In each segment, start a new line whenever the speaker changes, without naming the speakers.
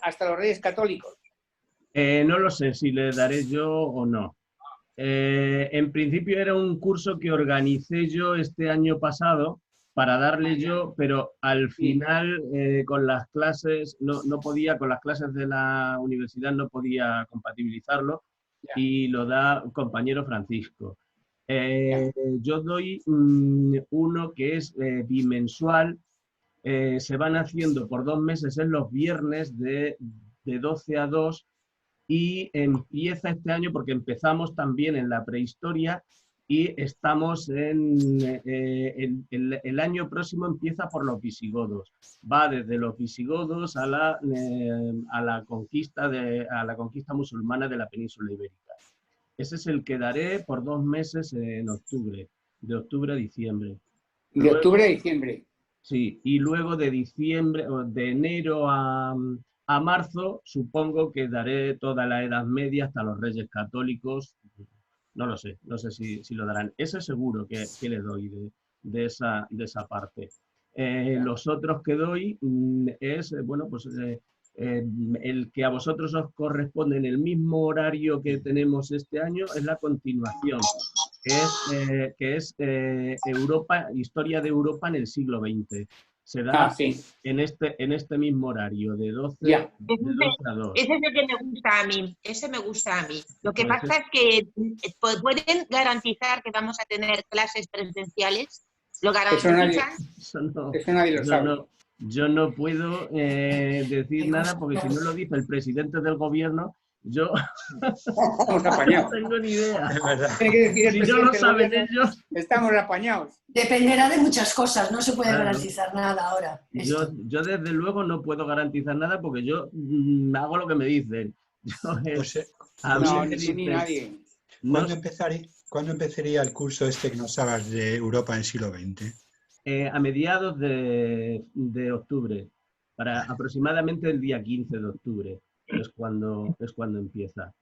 hasta los Reyes Católicos.
No lo sé si le daré yo o no. En principio era un curso que organicé yo este año pasado para darle yo, pero al final con las clases, no podía, con las clases de la universidad no podía compatibilizarlo y lo da un compañero Francisco. Yo doy uno que es bimensual, se van haciendo por 2 meses en los viernes de 12 a 2 y empieza este año porque empezamos también en la prehistoria y estamos el año próximo empieza por los visigodos. Va desde los visigodos a la conquista musulmana de la península ibérica. Ese es el que daré por 2 meses en octubre, de octubre a diciembre.
De octubre a diciembre.
Sí, y luego de diciembre, de enero a marzo, supongo que daré toda la Edad Media hasta los Reyes Católicos. No lo sé, no sé si lo darán. Ese seguro que le doy de esa parte. Los otros que doy es, bueno, pues el que a vosotros os corresponde en el mismo horario que tenemos este año es la continuación, que es Europa, historia de Europa en el siglo XX. Se da
sí.
en este mismo horario, de 12 a 2.
Ese es el que me gusta a mí, ese me gusta a mí. Lo que
Pues
pasa es que pueden garantizar que vamos a tener clases presenciales. ¿Lo garantizan?
Eso nadie lo sabe.
Yo no puedo decir nada porque si no lo dice el presidente del gobierno, yo
estamos apañados.
No tengo ni idea.
Tiene que decir el
si no lo saben ellos.
Estamos apañados.
Dependerá de muchas cosas, no se puede garantizar nada ahora.
Yo desde luego no puedo garantizar nada porque yo hago lo que me dicen.
Ni nadie.
¿Cuándo empezaría el curso este que nos hablas de Europa en el siglo XX?
A mediados de octubre, para aproximadamente el día 15 de octubre es cuando empieza.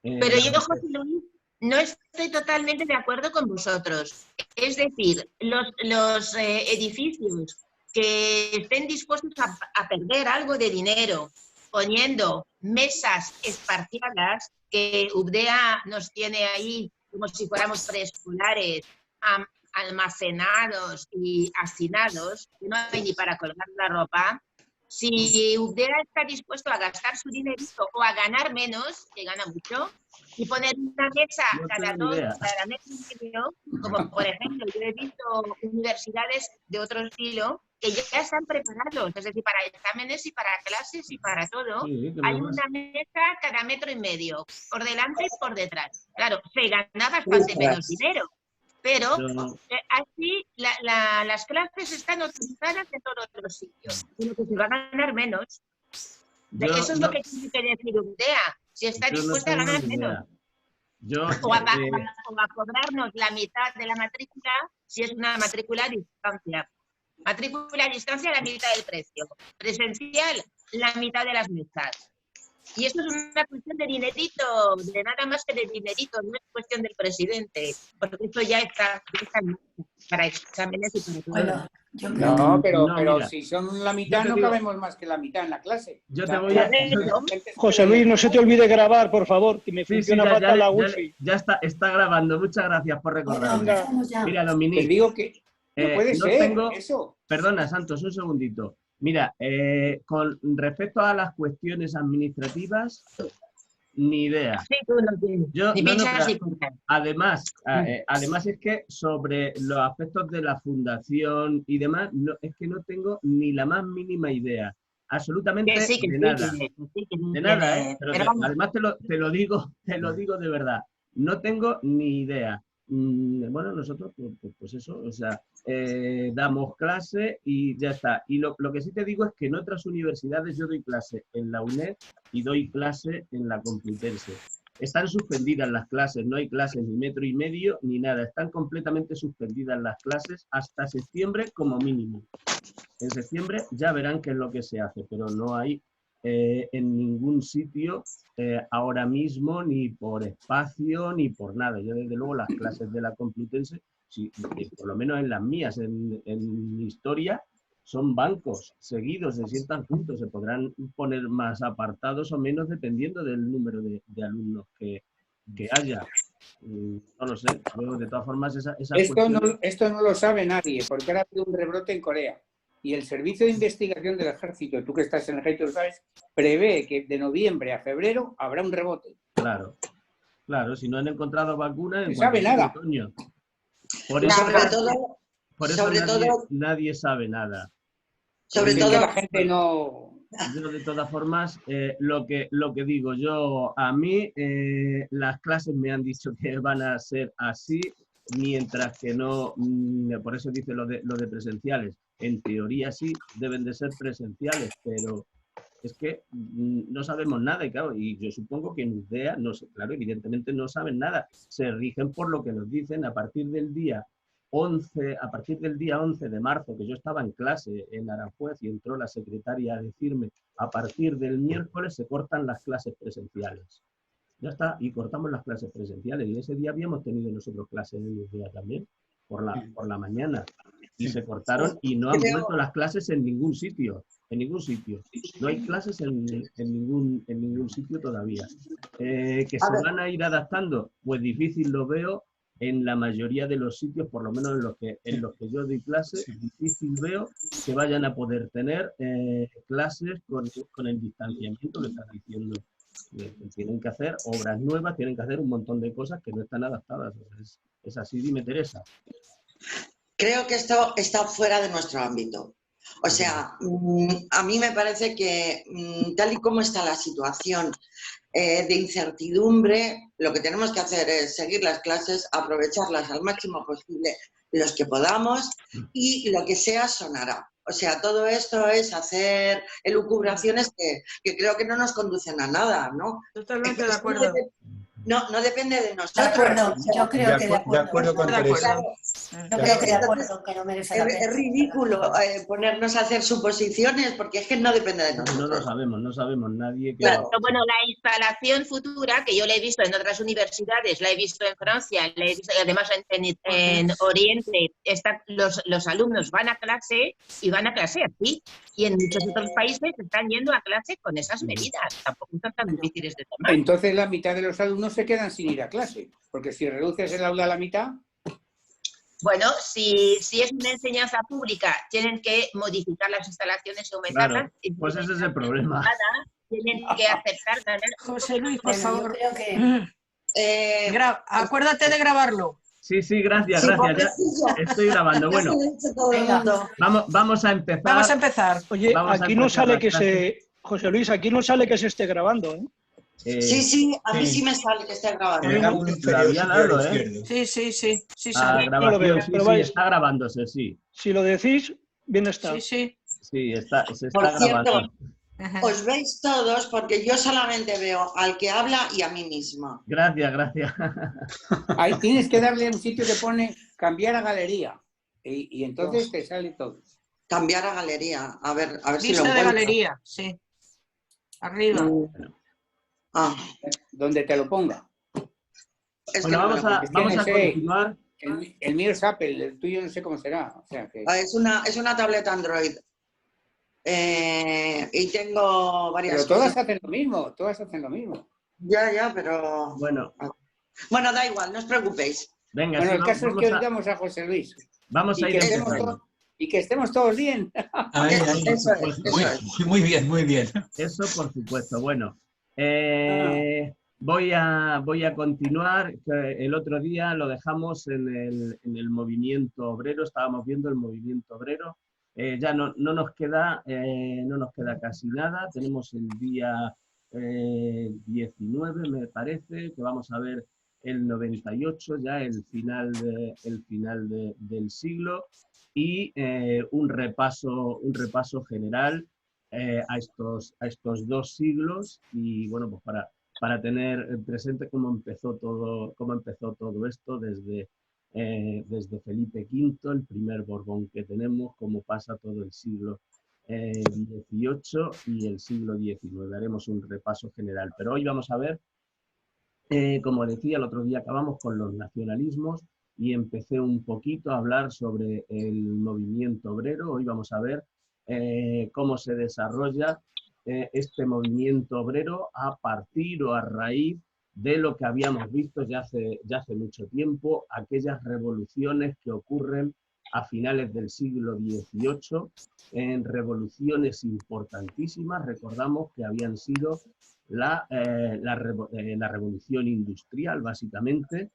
Pero yo, José Luis, no estoy totalmente de acuerdo con vosotros. Es decir, los edificios que estén dispuestos a perder algo de dinero poniendo mesas esparciadas, que UBDEA nos tiene ahí como si fuéramos preescolares, almacenados y hacinados, que no hay ni para colgar la ropa. Si UBDEA está dispuesto a gastar su dinerito o a ganar menos, que gana mucho, y poner una mesa cada metro y medio, como por ejemplo, yo he visto universidades de otro estilo que ya están preparados, es decir, para exámenes y para clases y para todo. Sí, hay una mesa cada metro y medio, por delante y por detrás. Claro, se gana bastante menos dinero. Pero así las clases están autorizadas en todos los sitios, sino que se va a ganar menos. Eso es lo que tiene que decir UBDEA, si está dispuesta a ganar menos. O a cobrarnos la mitad de la matrícula si es una matrícula a distancia. Matrícula a distancia la mitad del precio. Presencial, la mitad de las mesas. Y eso es una cuestión de dinerito, de nada más que de dinerito, no es cuestión del presidente, porque eso ya está para exámenes y para todo.
No, pero si son la mitad, no cabemos más que la mitad en la clase.
Yo te voy a...
José Luis, no se te olvide grabar, por favor, que me funciona fatal la wifi.
Ya está grabando, muchas gracias por recordarme. Mira, Dominique.
Te digo que no puede ser eso.
Perdona, Santos, un segundito. Mira, con respecto a las cuestiones administrativas, ni idea. Además es que sobre los aspectos de la fundación y demás, es que no tengo ni la más mínima idea. Absolutamente de nada. De nada, ¿eh? Pero además te lo digo de verdad. No tengo ni idea. Bueno, nosotros, pues eso, o sea, damos clase y ya está. Y lo que sí te digo es que en otras universidades yo doy clase en la UNED y doy clase en la Complutense. Están suspendidas las clases, no hay clases ni metro y medio ni nada. Están completamente suspendidas las clases hasta septiembre como mínimo. En septiembre ya verán qué es lo que se hace, pero no hay en ningún sitio ahora mismo, ni por espacio, ni por nada. Yo desde luego las clases de la Complutense, sí, por lo menos en las mías, en historia, son bancos seguidos, se sientan juntos, se podrán poner más apartados o menos dependiendo del número de alumnos que haya. No lo sé, pero de todas formas
esto no lo sabe nadie, porque ahora ha habido un rebrote en Corea. Y el Servicio de Investigación del Ejército, tú que estás en el Ejército lo sabes, prevé que de noviembre a febrero habrá un rebote.
Claro, claro, si no han encontrado vacunas,
no sabe nada.
Otoño. Por eso,
sobre todo,
nadie sabe nada.
Sobre todo
la gente no...
Yo, de todas formas, lo que digo yo, a mí las clases me han dicho que van a ser así, mientras que no, por eso dice lo de presenciales. En teoría sí, deben de ser presenciales, pero es que no sabemos nada y claro, y yo supongo que en UDEA, no sé, claro, evidentemente no saben nada, se rigen por lo que nos dicen a partir del día 11 de marzo, que yo estaba en clase en Aranjuez y entró la secretaria a decirme, a partir del miércoles se cortan las clases presenciales. Ya está, y cortamos las clases presenciales. Y ese día habíamos tenido nosotros clases en UDEA también, por la mañana. Y se cortaron y no han vuelto las clases en ningún sitio. En ningún sitio. No hay clases en ningún sitio todavía. ¿Que se van a ir adaptando? Pues difícil lo veo. En la mayoría de los sitios, por lo menos en los que yo doy clases, difícil veo que vayan a poder tener clases con el distanciamiento que están diciendo. Tienen que hacer obras nuevas, tienen que hacer un montón de cosas que no están adaptadas. Es así, dime, Teresa.
Creo que esto está fuera de nuestro ámbito. O sea, a mí me parece que tal y como está la situación de incertidumbre, lo que tenemos que hacer es seguir las clases, aprovecharlas al máximo posible los que podamos y lo que sea sonará. O sea, todo esto es hacer elucubraciones que creo que no nos conducen a nada, ¿no?
Totalmente de acuerdo.
No depende de nosotros.
De acuerdo, yo creo que de acuerdo.
De acuerdo con Teresa.
Yo creo que de acuerdo, que no merece la pena.
Es ridículo ponernos a hacer suposiciones porque es que no depende de nosotros.
No lo sabemos, no sabemos nadie.
Claro. Bueno, la instalación futura, que yo la he visto en otras universidades, la he visto en Francia, la he visto, y además en Oriente, los alumnos van a clase y van a clase así. Y en muchos otros países están yendo a clase con esas medidas. Tampoco son tan difíciles de tomar.
Entonces la mitad de los alumnos se quedan sin ir a clase, porque si reduces el aula a la mitad...
Bueno, si es una enseñanza pública, tienen que modificar las instalaciones y aumentarlas.
Claro, pues ese es el problema.
Tienen que aceptar ganar.
José Luis, por favor.
Yo creo que...
Acuérdate de grabarlo.
Sí, gracias. Ya estoy grabando. Bueno, vamos a empezar.
Vamos a empezar.
Oye, aquí no sale que se... José Luis, aquí no sale que se esté grabando, ¿eh?
Sí, a mí sí me sale que está grabando.
El ángulo inferior izquierdo.
Sí.
No lo veo, pero
sí, está grabándose, sí.
Si lo decís, bien está.
Sí.
Sí, se está
Por
grabando.
cierto, os veis todos porque yo solamente veo al que habla y a mí misma.
Gracias.
Ahí tienes que darle a un sitio que pone cambiar a galería y entonces te sale todo.
Cambiar a galería, a ver si lo
Vista de
encuentro.
galería, sí. Arriba.
Donde te lo ponga.
Es
Bueno, vamos a continuar.
El mío es Apple, el tuyo no sé cómo será. O sea que...
Es una tableta Android. Y tengo varias
Pero todas
cosas.
hacen lo mismo.
Ya, pero...
Bueno,
da igual, no os preocupéis.
Venga,
bueno, el caso es que oigamos a José Luis.
Vamos a ir empezando.
Y que estemos todos bien.
Ahí.
Eso es.
Muy bien.
Eso por supuesto. Bueno, voy a continuar. El otro día lo dejamos en el movimiento obrero. Estábamos viendo el movimiento obrero. Ya no nos queda casi nada. Tenemos el día 19, me parece, que vamos a ver el 98, ya el final del siglo, y un repaso general a estos 2 siglos, y bueno, pues para tener presente cómo empezó todo esto desde Felipe V, el primer Borbón que tenemos, cómo pasa todo el siglo XVIII y el siglo XIX. Haremos un repaso general, pero hoy vamos a ver, como decía, el otro día acabamos con los nacionalismos y empecé un poquito a hablar sobre el movimiento obrero. Hoy vamos a ver cómo se desarrolla este movimiento obrero a partir o a raíz de lo que habíamos visto ya hace mucho tiempo, aquellas revoluciones que ocurren a finales del siglo XVIII, en revoluciones importantísimas. Recordamos que habían sido la revolución industrial, básicamente,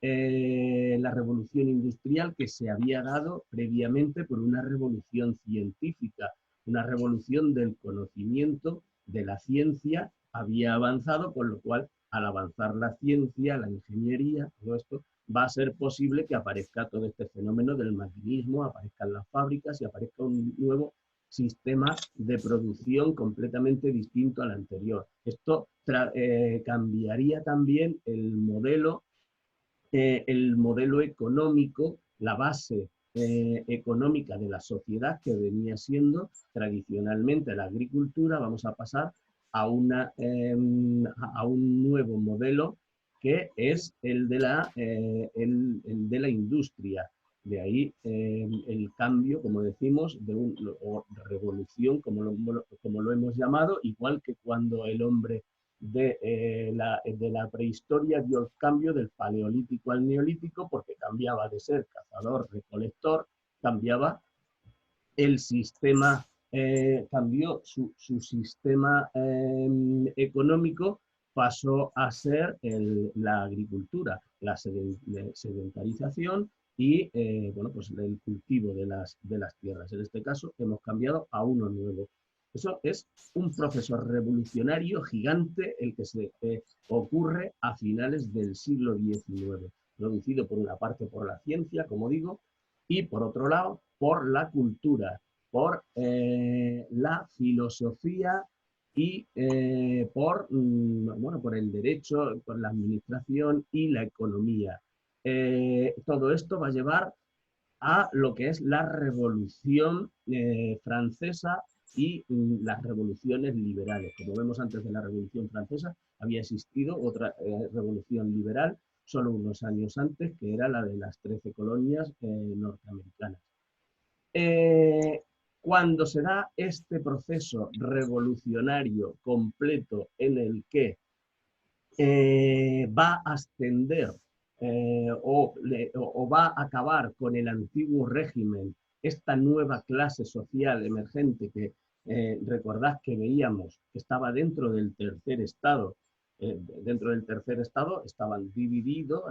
la revolución industrial que se había dado previamente por una revolución científica, una revolución del conocimiento, de la ciencia, había avanzado, con lo cual, al avanzar la ciencia, la ingeniería, todo esto, va a ser posible que aparezca todo este fenómeno del maquinismo, aparezcan las fábricas y aparezca un nuevo sistema de producción completamente distinto al anterior. Esto cambiaría también el modelo económico, la base económica de la sociedad, que venía siendo tradicionalmente la agricultura. Vamos a pasar a un nuevo modelo, que es el de la industria. De ahí el cambio, como decimos, o revolución, como lo hemos llamado, igual que cuando el hombre de la prehistoria dio el cambio del paleolítico al neolítico, porque cambiaba de ser cazador-recolector, cambiaba el sistema, cambió su sistema económico, pasó a ser la agricultura, la sedentarización y bueno, pues el cultivo de las tierras. En este caso hemos cambiado a uno nuevo. Eso es un proceso revolucionario gigante el que se ocurre a finales del siglo XIX, producido por una parte por la ciencia, como digo, y por otro lado por la cultura, por la filosofía y por el derecho, por la administración y la economía. Todo esto va a llevar a lo que es la Revolución Francesa y las revoluciones liberales. Como vemos, antes de la Revolución Francesa había existido otra revolución liberal, solo unos años antes, que era la de las 13 colonias norteamericanas. Cuando se da este proceso revolucionario completo en el que va a ascender o va a acabar con el antiguo régimen esta nueva clase social emergente que recordad que veíamos que estaba dentro del tercer estado. Dentro del tercer estado estaban divididos,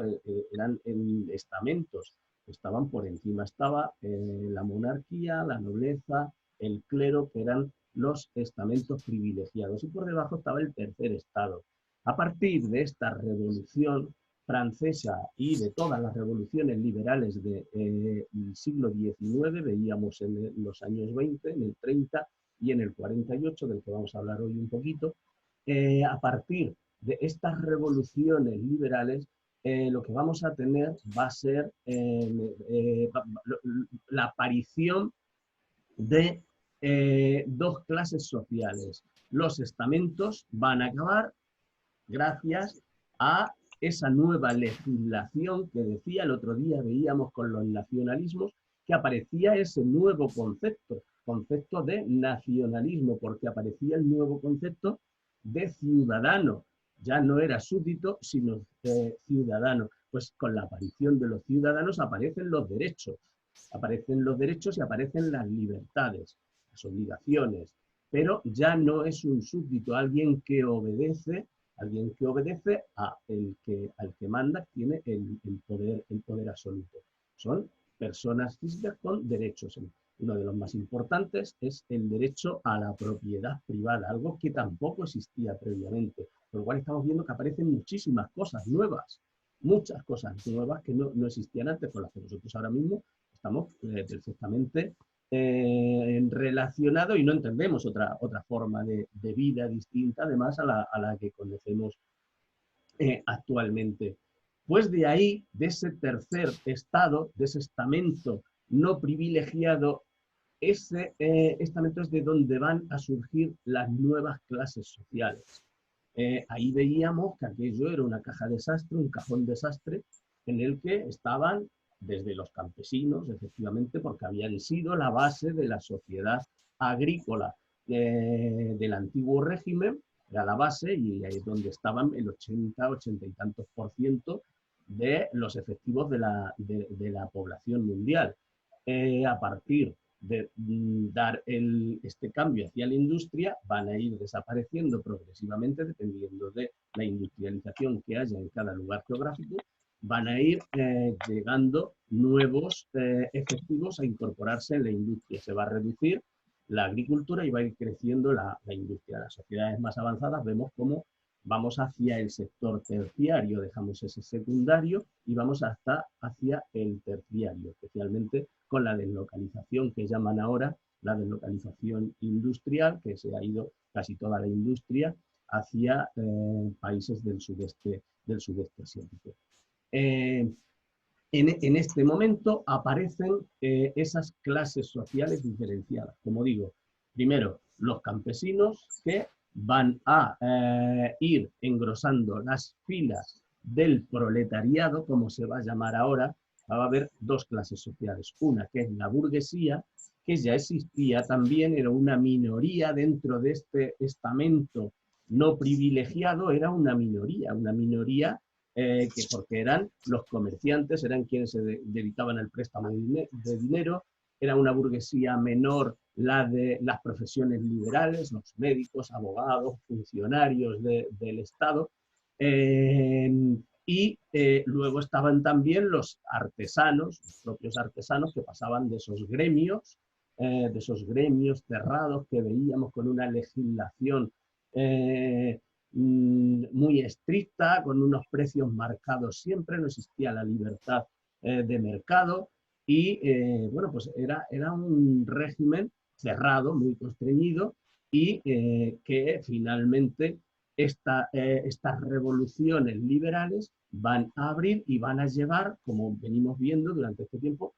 eran en estamentos. Estaban por encima, estaba la monarquía, la nobleza, el clero, que eran los estamentos privilegiados, y por debajo estaba el tercer estado. A partir de esta revolución francesa y de todas las revoluciones liberales del siglo XIX, veíamos en los años 20, en el 30 y en el 48, del que vamos a hablar hoy un poquito, a partir de estas revoluciones liberales, lo que vamos a tener va a ser la aparición de dos clases sociales. Los estamentos van a acabar gracias a esa nueva legislación que decía, el otro día veíamos con los nacionalismos, que aparecía ese nuevo concepto de nacionalismo, porque aparecía el nuevo concepto de ciudadano. Ya no era súbdito, sino ciudadano. Pues con la aparición de los ciudadanos aparecen los derechos y aparecen las libertades, las obligaciones, pero ya no es un súbdito, alguien que obedece al que manda, tiene el poder absoluto. Son personas físicas con derechos. Uno de los más importantes es el derecho a la propiedad privada, algo que tampoco existía previamente. Por lo cual estamos viendo que aparecen muchísimas cosas nuevas, muchas cosas nuevas que no existían antes, con las que nosotros ahora mismo estamos perfectamente relacionados y no entendemos otra forma de vida distinta, además a la que conocemos actualmente. Pues de ahí, de ese tercer estado, de ese estamento no privilegiado, ese estamento es de donde van a surgir las nuevas clases sociales. Ahí veíamos que aquello era una caja desastre, un cajón desastre, en el que estaban desde los campesinos, efectivamente, porque habían sido la base de la sociedad agrícola del antiguo régimen, era la base y ahí es donde estaban el 80 y tantos % de los efectivos de la población mundial. A partir de dar este cambio hacia la industria, van a ir desapareciendo progresivamente, dependiendo de la industrialización que haya en cada lugar geográfico, van a ir llegando nuevos efectivos a incorporarse en la industria. Se va a reducir la agricultura y va a ir creciendo la industria. Las sociedades más avanzadas vemos cómo vamos hacia el sector terciario, dejamos ese secundario y vamos hasta hacia el terciario, especialmente con la deslocalización que llaman ahora la deslocalización industrial, que se ha ido casi toda la industria hacia países del sudeste asiático. En este momento aparecen esas clases sociales diferenciadas. Como digo, primero, los campesinos que van a ir engrosando las filas del proletariado, como se va a llamar ahora. Va a haber dos clases sociales. Una que es la burguesía, que ya existía también, era una minoría dentro de este estamento no privilegiado, era una minoría que porque eran los comerciantes, eran quienes se dedicaban al préstamo de dinero, era una burguesía menor la de las profesiones liberales, los médicos, abogados, funcionarios del Estado, y luego estaban también los artesanos, los propios artesanos que pasaban de esos gremios cerrados que veíamos con una legislación muy estricta, con unos precios marcados siempre, no existía la libertad de mercado y bueno, pues era un régimen cerrado, muy constreñido y que finalmente estas revoluciones liberales van a abrir y van a llevar, como venimos viendo durante este tiempo,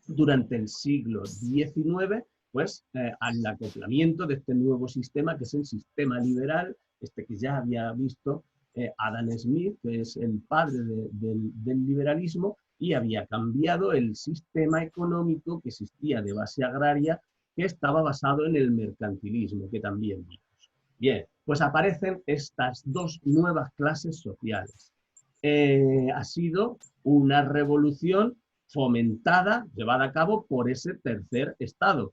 durante el siglo XIX, pues al acoplamiento de este nuevo sistema, que es el sistema liberal, que ya había visto Adam Smith, que es el padre del liberalismo, y había cambiado el sistema económico que existía de base agraria, que estaba basado en el mercantilismo, que también vimos. Bien, pues aparecen estas dos nuevas clases sociales. Ha sido una revolución fomentada, llevada a cabo por ese tercer estado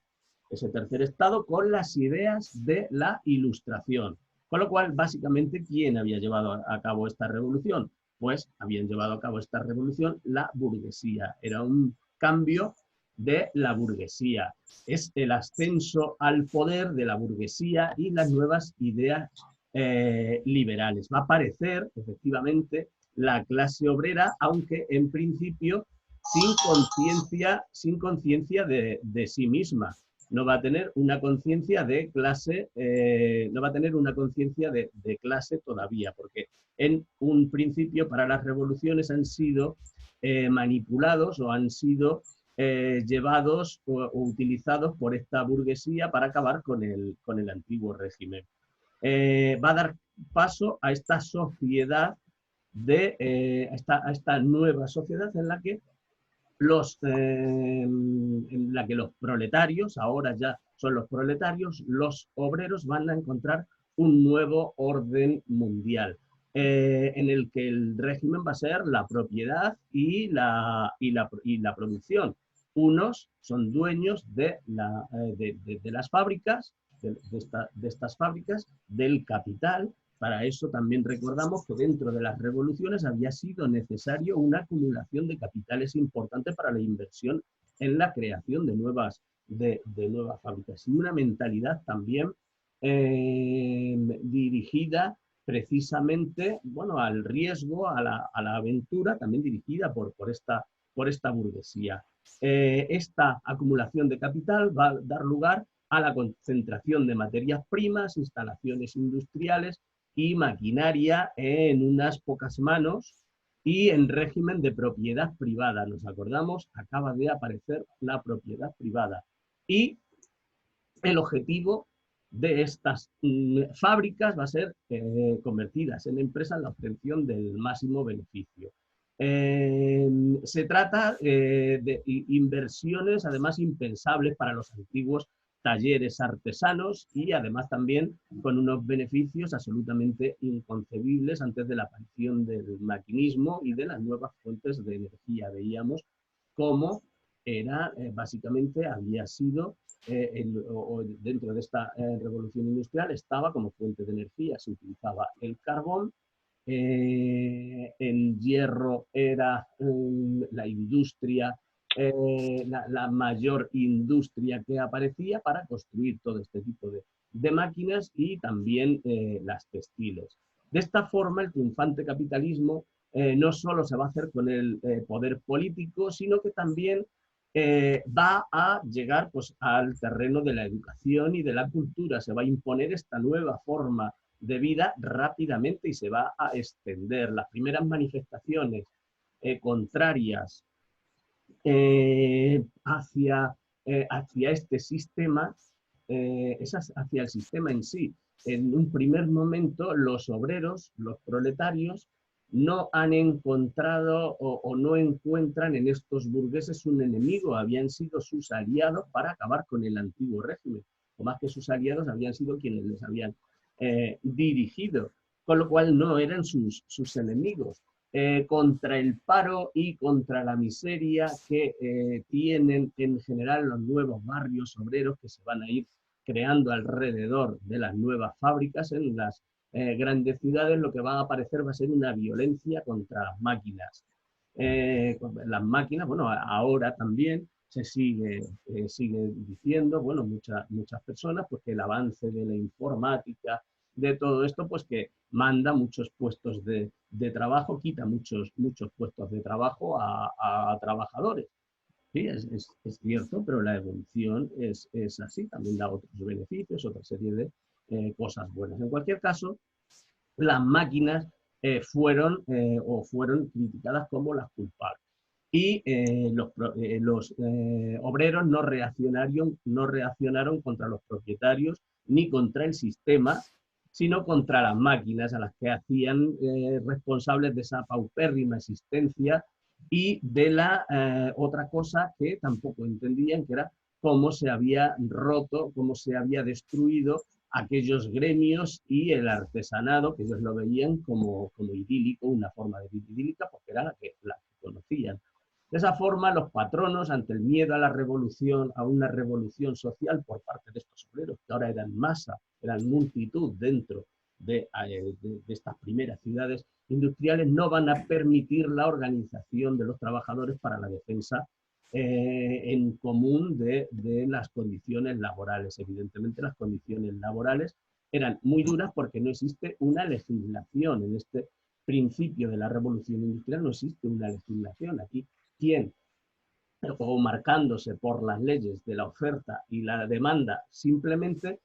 con las ideas de la Ilustración. Con lo cual, básicamente, ¿quién había llevado a cabo esta revolución? Pues habían llevado a cabo esta revolución la burguesía. Era un cambio de la burguesía. Es el ascenso al poder de la burguesía y las nuevas ideas liberales. Va a aparecer, efectivamente, la clase obrera, aunque en principio sin conciencia de sí misma. No va a tener una conciencia de clase, de clase todavía, porque en un principio para las revoluciones han sido manipulados o han sido llevados o utilizados por esta burguesía para acabar con el antiguo régimen. Va a dar paso a esta sociedad, a esta nueva sociedad en la que los proletarios, ahora ya son los proletarios, los obreros van a encontrar un nuevo orden mundial, en el que el régimen va a ser la propiedad y la producción. Unos son dueños de las fábricas, de estas fábricas, del capital. Para eso también recordamos que dentro de las revoluciones había sido necesario una acumulación de capitales importante para la inversión en la creación de nuevas fábricas y una mentalidad también dirigida precisamente, bueno, al riesgo, a la aventura, también dirigida por esta burguesía. Esta acumulación de capital va a dar lugar a la concentración de materias primas, instalaciones industriales y maquinaria en unas pocas manos y en régimen de propiedad privada. Nos acordamos, acaba de aparecer la propiedad privada. Y el objetivo de estas fábricas va a ser convertidas en empresas la obtención del máximo beneficio. Se trata de inversiones además impensables para los antiguos talleres artesanos y además también con unos beneficios absolutamente inconcebibles antes de la aparición del maquinismo y de las nuevas fuentes de energía. Veíamos cómo era, básicamente, había sido, dentro de esta revolución industrial, estaba como fuente de energía, se utilizaba el carbón, el hierro era la industria, la mayor industria que aparecía para construir todo este tipo de máquinas y también las textiles. De esta forma, el triunfante capitalismo no solo se va a hacer con el poder político, sino que también va a llegar, pues, al terreno de la educación y de la cultura. Se va a imponer esta nueva forma de vida rápidamente y se va a extender. Las primeras manifestaciones contrarias hacia este sistema, hacia el sistema en sí. En un primer momento, los obreros, los proletarios, no han encontrado o no encuentran en estos burgueses un enemigo, habían sido sus aliados para acabar con el antiguo régimen, o más que sus aliados, habían sido quienes les habían dirigido, con lo cual no eran sus enemigos. Contra el paro y contra la miseria que tienen en general los nuevos barrios obreros que se van a ir creando alrededor de las nuevas fábricas en las grandes ciudades, lo que va a aparecer va a ser una violencia contra las máquinas. Las máquinas, bueno, ahora también se sigue diciendo, bueno, muchas personas, pues que el avance de la informática, de todo esto, pues que manda muchos puestos de trabajo, quita muchos puestos de trabajo a trabajadores. Sí, es cierto, pero la evolución es así, también da otros beneficios, otra serie de cosas buenas. En cualquier caso, las máquinas fueron criticadas como las culpables. Y los obreros no reaccionaron contra los propietarios ni contra el sistema, sino contra las máquinas a las que hacían responsables de esa paupérrima existencia y de la otra cosa que tampoco entendían, que era cómo se había roto, cómo se había destruido aquellos gremios y el artesanado, que ellos lo veían como idílico, una forma de vida idílica, porque era la que conocían. De esa forma, los patronos, ante el miedo a la revolución, a una revolución social por parte de estos obreros, que ahora eran masa, eran multitud dentro de estas primeras ciudades industriales, no van a permitir la organización de los trabajadores para la defensa en común de las condiciones laborales. Evidentemente, las condiciones laborales eran muy duras porque no existe una legislación. En este principio de la revolución industrial no existe una legislación. Aquí, o marcándose por las leyes de la oferta y la demanda, simplemente,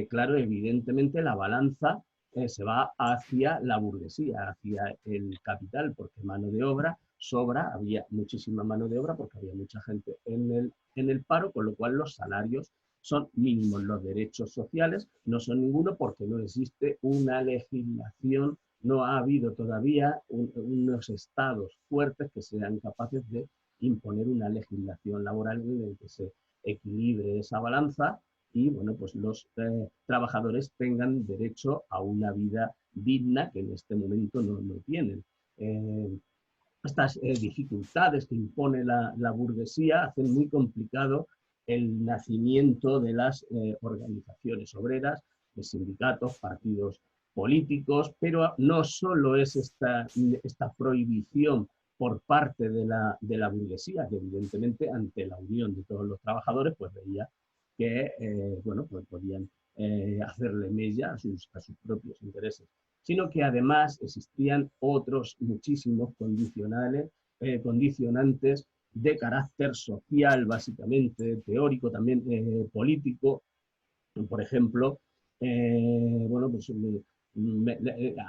claro, evidentemente la balanza se va hacia la burguesía, hacia el capital, porque mano de obra sobra, había muchísima mano de obra porque había mucha gente en el paro, con lo cual los salarios son mínimos. Los derechos sociales no son ninguno porque no existe una legislación, no ha habido todavía unos estados fuertes que sean capaces de imponer una legislación laboral en la que se equilibre esa balanza y, bueno, pues los trabajadores tengan derecho a una vida digna que en este momento no tienen. Estas dificultades que impone la burguesía hacen muy complicado el nacimiento de las organizaciones obreras, de sindicatos, partidos políticos, pero no solo es esta prohibición por parte de la burguesía, que evidentemente ante la unión de todos los trabajadores pues veía que bueno, pues podían hacerle mella a sus propios intereses, sino que además existían otros muchísimos condicionantes de carácter social, básicamente, teórico, también político. Por ejemplo, bueno, pues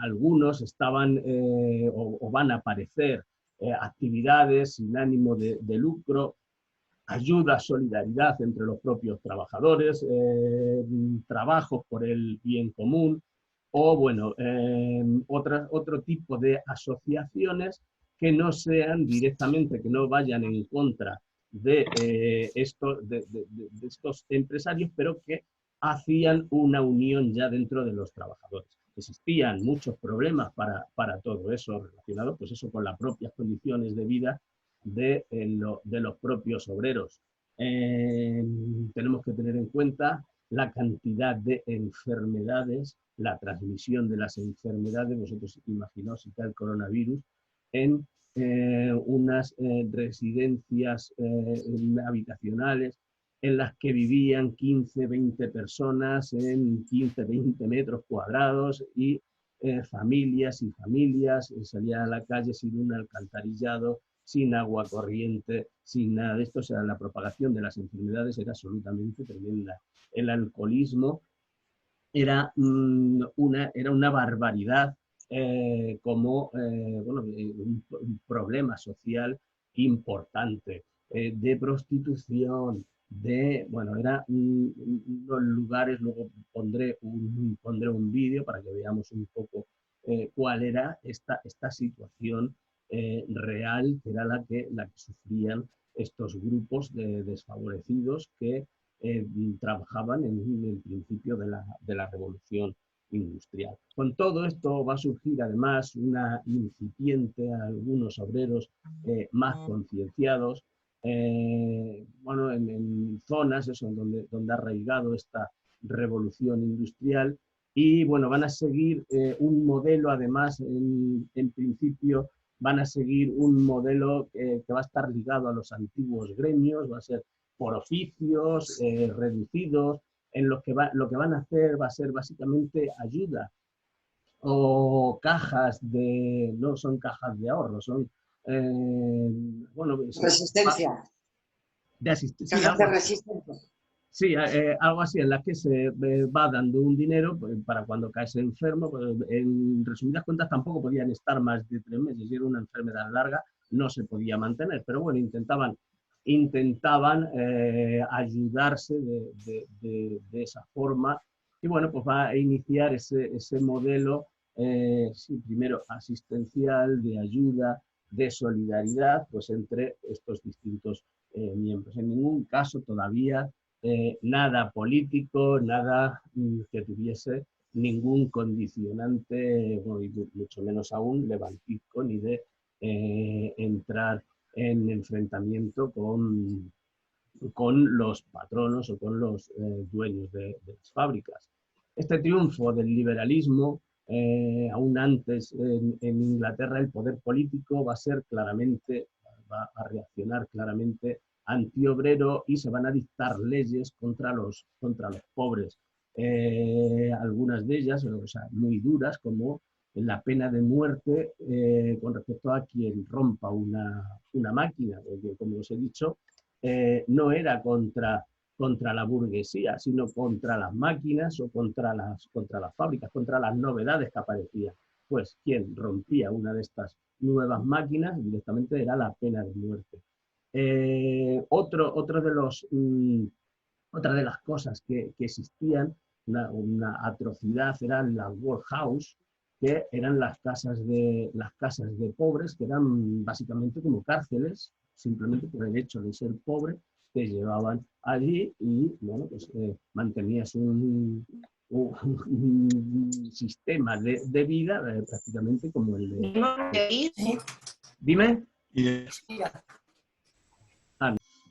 algunos estaban o van a aparecer actividades sin ánimo de lucro, ayuda, solidaridad entre los propios trabajadores, trabajos por el bien común, o bueno, otro tipo de asociaciones que no sean directamente, que no vayan en contra de estos empresarios, pero que hacían una unión ya dentro de los trabajadores. Existían muchos problemas para todo eso, relacionado pues eso, con las propias condiciones de vida de los propios obreros. Tenemos que tener en cuenta la cantidad de enfermedades, la transmisión de las enfermedades. Vosotros imaginaos si está el coronavirus en unas residencias habitacionales en las que vivían 15, 20 personas en 15, 20 metros cuadrados y familias y familias salían a la calle sin un alcantarillado, sin agua corriente, sin nada de esto. O sea, la propagación de las enfermedades era absolutamente tremenda. El alcoholismo era una barbaridad, un problema social importante, de prostitución, era unos lugares. Luego pondré un vídeo para que veamos un poco cuál era esta situación real, que era la que sufrían estos grupos de desfavorecidos que trabajaban en el principio de la revolución industrial. Con todo esto va a surgir además una incipiente a algunos obreros más concienciados, en zonas eso, donde ha arraigado esta revolución industrial, y van a seguir un modelo, además, en principio van a seguir un modelo que va a estar ligado a los antiguos gremios, va a ser por oficios reducidos, en los que lo que van a hacer va a ser básicamente ayuda o cajas no son cajas de ahorro, son
resistencia.
De asistencia.
Cajas de resistencia.
Sí, algo así, en la que se va dando un dinero para cuando caes enfermo. Pues, en resumidas cuentas, tampoco podían estar más de 3 meses. Si era una enfermedad larga, no se podía mantener. Pero bueno, intentaban ayudarse de esa forma. Y bueno, pues va a iniciar ese modelo, primero asistencial, de ayuda, de solidaridad, pues entre estos distintos miembros. En ningún caso todavía nada político, nada que tuviese ningún condicionante, y mucho menos aún levantisco, ni de entrar en enfrentamiento con los patronos o con los dueños de las fábricas. Este triunfo del liberalismo, aún antes en Inglaterra, el poder político va a reaccionar claramente antiobrero, y se van a dictar leyes contra los pobres. Algunas de ellas, muy duras, como la pena de muerte con respecto a quien rompa una máquina, porque, como os he dicho, no era contra la burguesía, sino contra las máquinas o contra las fábricas, contra las novedades que aparecían. Pues quien rompía una de estas nuevas máquinas directamente era la pena de muerte. Otra de las cosas que existían, una atrocidad, eran las workhouse, que eran las casas de pobres, que eran básicamente como cárceles, simplemente por el hecho de ser pobre. Te llevaban allí y mantenías un sistema de vida prácticamente como el de... Dime.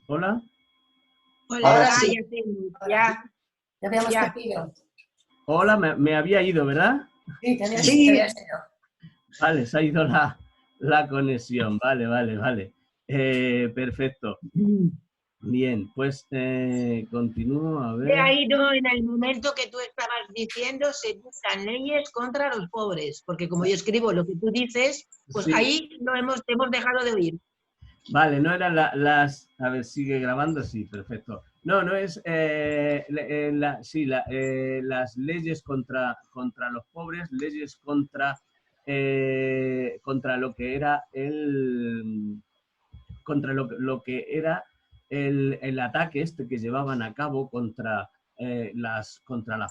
Hola.
Hola, sí.
Ya
habíamos perdido.
Hola, me había ido, ¿verdad?
Sí, te habías ido.
Vale, se ha ido la conexión. Vale. Perfecto. Bien, pues continúo a ver.
Se ha ido en el momento que tú estabas diciendo, se buscan leyes contra los pobres, porque como yo escribo lo que tú dices, pues sí. Ahí te hemos dejado de oír.
Vale, no eran las... A ver, ¿sigue grabando? Sí, perfecto. No es... las leyes contra los pobres, leyes contra lo que era lo que era el ataque que llevaban a cabo contra las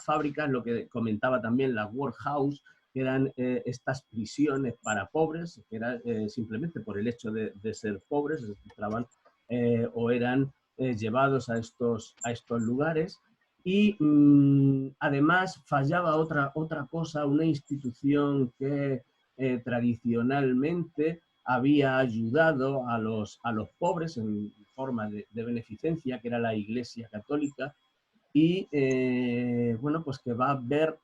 fábricas, lo que comentaba también la workhouse, que eran estas prisiones para pobres, que era simplemente por el hecho de ser pobres, entraban o eran llevados a estos lugares. Y además fallaba otra cosa, una institución que tradicionalmente había ayudado a los pobres en forma de beneficencia, que era la Iglesia Católica, y bueno, pues que va a ver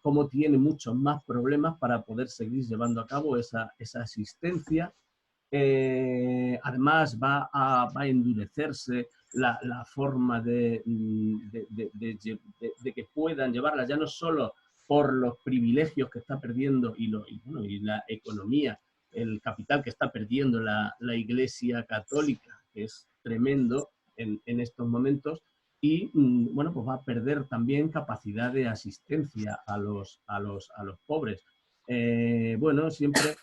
cómo tiene muchos más problemas para poder seguir llevando a cabo esa asistencia. Además va a endurecerse la forma de que puedan llevarla, ya no solo por los privilegios que está perdiendo y la economía, el capital que está perdiendo la Iglesia Católica, que es tremendo en estos momentos, y bueno, pues va a perder también capacidad de asistencia a los pobres. Bueno, siempre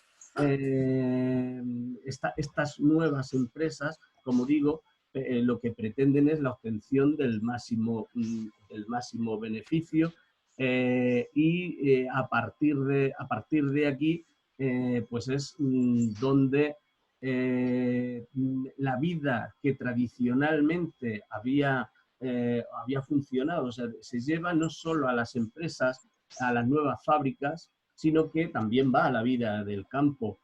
estas nuevas empresas, como digo, lo que pretenden es la obtención del máximo beneficio, y a partir de aquí pues es donde la vida que tradicionalmente había funcionado, o sea, se lleva no solo a las empresas, a las nuevas fábricas, sino que también va a la vida del campo.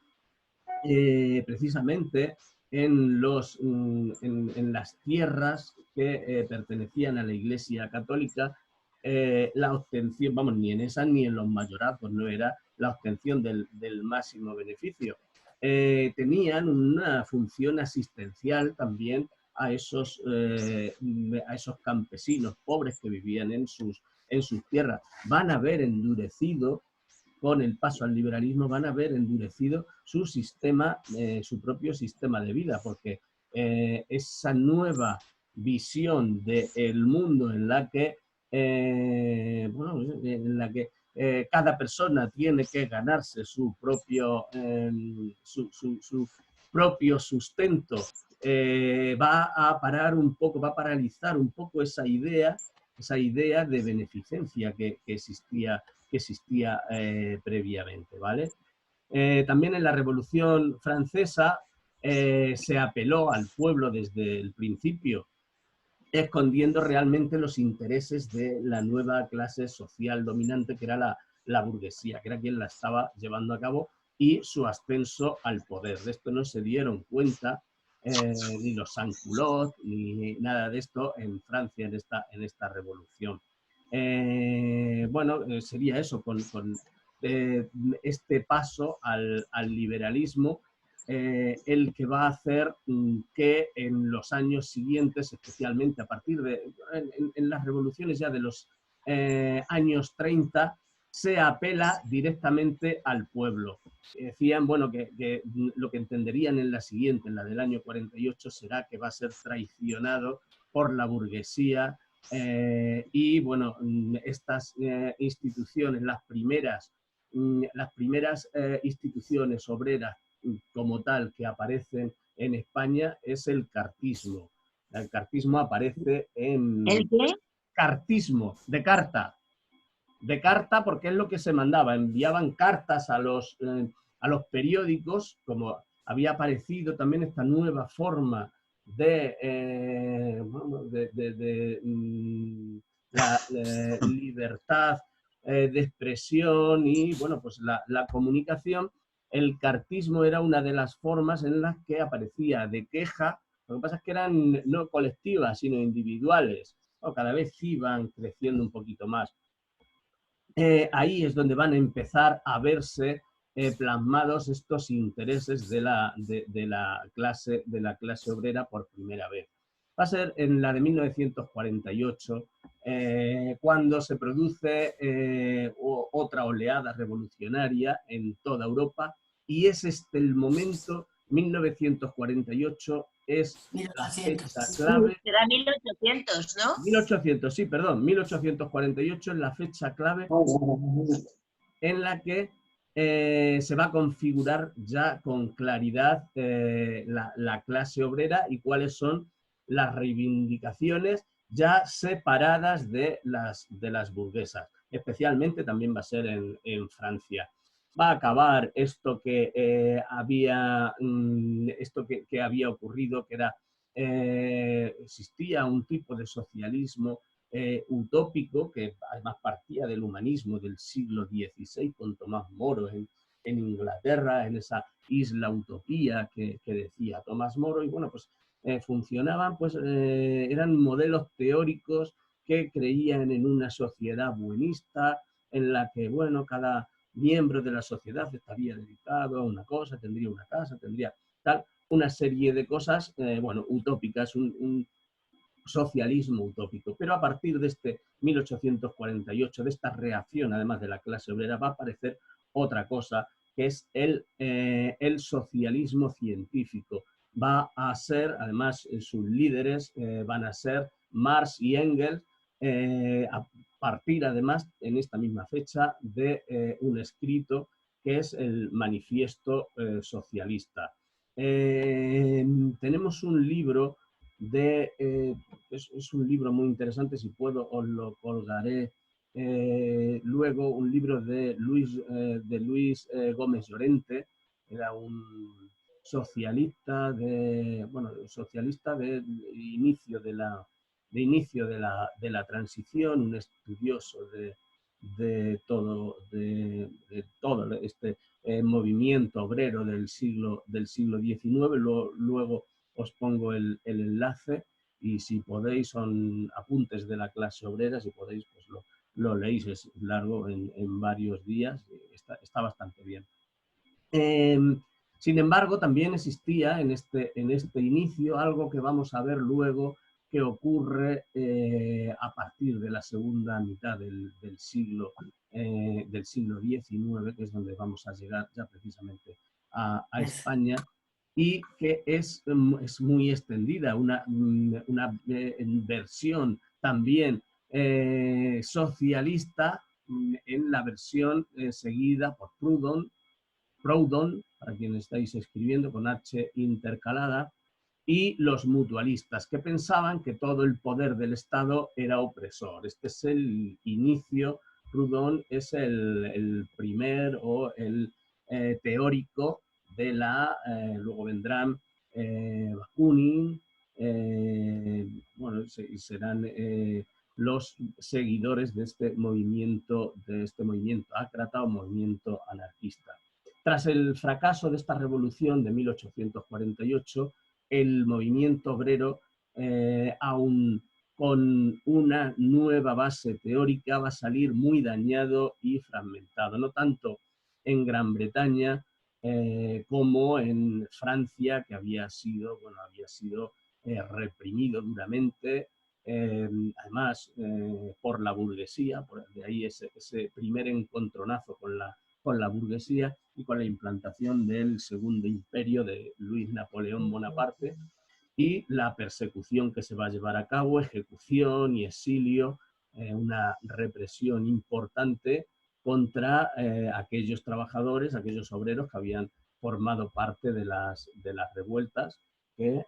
Precisamente en las tierras que pertenecían a la Iglesia Católica, la obtención, vamos, ni en esas ni en los mayorazgos no era la obtención del máximo beneficio. Tenían una función asistencial también a esos campesinos pobres que vivían en sus tierras. Van a haber endurecido, con el paso al liberalismo, van a haber endurecido su propio sistema de vida, porque esa nueva visión del mundo en la que, cada persona tiene que ganarse su propio sustento, va a paralizar un poco esa idea de beneficencia que existía previamente, ¿vale? También en la Revolución Francesa se apeló al pueblo desde el principio, escondiendo realmente los intereses de la nueva clase social dominante, que era la burguesía, que era quien la estaba llevando a cabo, y su ascenso al poder. De esto no se dieron cuenta ni los sans-culottes, ni nada de esto en Francia en esta revolución. Bueno, sería eso, con este paso al liberalismo, el que va a hacer que en los años siguientes, especialmente a partir en las revoluciones ya de los años 30, se apela directamente al pueblo. Decían, bueno, que lo que entenderían en la siguiente, en la del año 48, será que va a ser traicionado por la burguesía, y bueno, estas instituciones, las primeras instituciones obreras como tal que aparecen en España es el cartismo. El cartismo aparece en...
¿El qué?
Cartismo, de carta porque es lo que se mandaba, enviaban cartas a los periódicos, como había aparecido también esta nueva forma de la libertad de expresión y, bueno, pues la comunicación. El cartismo era una de las formas en las que aparecía de queja. Lo que pasa es que eran no colectivas, sino individuales. Cada vez iban creciendo un poquito más. Ahí es donde van a empezar a verse plasmados estos intereses de la clase obrera por primera vez. Va a ser en la de 1948 cuando se produce otra oleada revolucionaria en toda Europa, y es el momento, 1948, es la fecha clave.
Será 1800, ¿no?
1800, sí, perdón, 1848 es la fecha clave en la que se va a configurar ya con claridad la clase obrera y cuáles son las reivindicaciones ya separadas de las burguesas. Especialmente también va a ser en Francia. va a acabar esto que había ocurrido, que era existía un tipo de socialismo utópico que además partía del humanismo del siglo XVI con Tomás Moro en Inglaterra, en esa isla utopía que decía Tomás Moro, y bueno, pues funcionaban, pues eran modelos teóricos que creían en una sociedad buenista, en la que, bueno, cada miembro de la sociedad estaría dedicado a una cosa, tendría una casa, tendría tal, una serie de cosas, bueno, utópicas, un socialismo utópico. Pero a partir de este 1848, de esta reacción, además de la clase obrera, va a aparecer otra cosa, que es el socialismo científico. Va a ser, además, sus líderes van a ser Marx y Engels, a partir, además, en esta misma fecha, de un escrito que es el Manifiesto Socialista. Tenemos un libro es un libro muy interesante, si puedo os lo colgaré luego, un libro de Luis Gómez Llorente, era un socialista socialista de inicio de la transición, un estudioso de todo este movimiento obrero del siglo XIX. Luego os pongo el enlace y si podéis, son apuntes de la clase obrera, si podéis, pues lo leéis, es largo en varios días, está bastante bien. Sin embargo, también existía en este inicio algo que vamos a ver luego que ocurre a partir de la segunda mitad del siglo XIX, que es donde vamos a llegar ya precisamente a España, y que es muy extendida, una versión también socialista en la versión seguida por Proudhon, para quienes estáis escribiendo con H intercalada, y los mutualistas, que pensaban que todo el poder del Estado era opresor. Este es el inicio. Proudhon es el primer o el teórico de luego vendrán Bakunin, bueno, serán los seguidores de este movimiento ácrata o movimiento anarquista. Tras el fracaso de esta revolución de 1848, el movimiento obrero, aún con una nueva base teórica, va a salir muy dañado y fragmentado, no tanto en Gran Bretaña como en Francia, que había sido reprimido duramente, además por la burguesía, de ahí ese primer encontronazo con la burguesía y con la implantación del Segundo Imperio de Luis Napoleón Bonaparte y la persecución que se va a llevar a cabo, ejecución y exilio, una represión importante contra aquellos trabajadores, aquellos obreros que habían formado parte de las revueltas que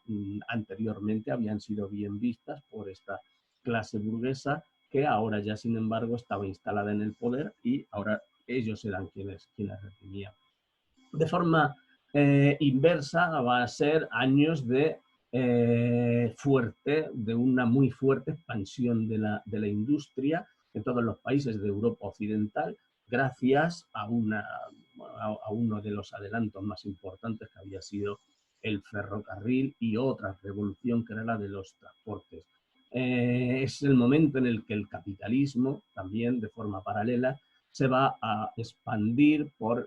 anteriormente habían sido bien vistas por esta clase burguesa que ahora ya, sin embargo, estaba instalada en el poder y ahora ellos eran quienes reprimían. De forma inversa, va a ser años de una muy fuerte expansión de la industria en todos los países de Europa Occidental, gracias a uno de los adelantos más importantes que había sido el ferrocarril y otra revolución que era la de los transportes. Es el momento en el que el capitalismo, también de forma paralela, se va a expandir o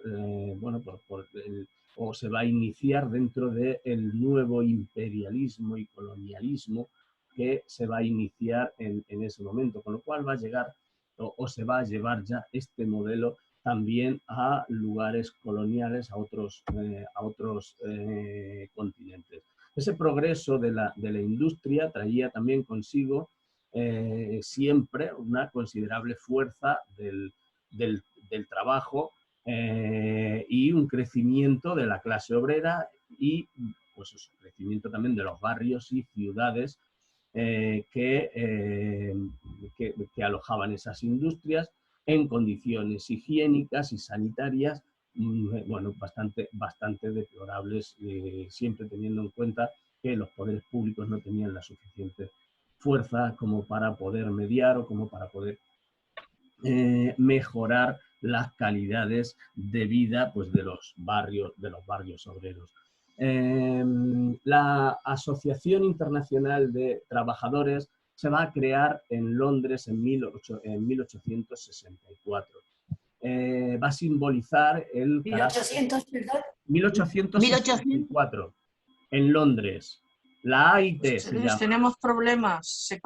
se va a iniciar dentro del nuevo imperialismo y colonialismo que se va a iniciar en ese momento, con lo cual va a llegar o se va a llevar ya este modelo también a lugares coloniales, a otros continentes. Ese progreso de la industria traía también consigo siempre una considerable fuerza del trabajo y un crecimiento de la clase obrera y pues un crecimiento también de los barrios y ciudades que alojaban esas industrias en condiciones higiénicas y sanitarias bueno, bastante deplorables, siempre teniendo en cuenta que los poderes públicos no tenían la suficiente fuerza como para poder mediar o como para poder mejorar las calidades de vida, pues, de los barrios obreros. La Asociación Internacional de Trabajadores se va a crear en Londres en 1864. Va a simbolizar el
1800, ¿verdad?
1864 en Londres. La AIT se llama.
Tenemos problemas, se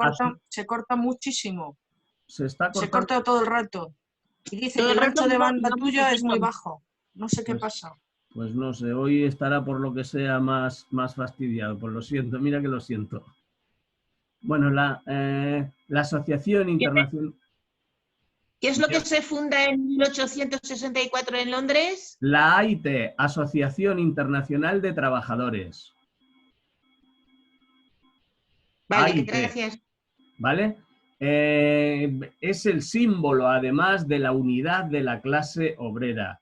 corta muchísimo.
Se
corta todo el rato. Y dice que el ancho de banda tuya es muy bajo. No sé qué pasa.
Pues no sé, hoy estará por lo que sea más fastidiado, pues lo siento, mira que lo siento. Bueno, la Asociación Internacional...
¿Qué es lo que se funda en 1864 en Londres?
La AIT, Asociación Internacional de Trabajadores.
Vale,
AIT,
gracias.
¿vale? Es el símbolo, además, de la unidad de la clase obrera,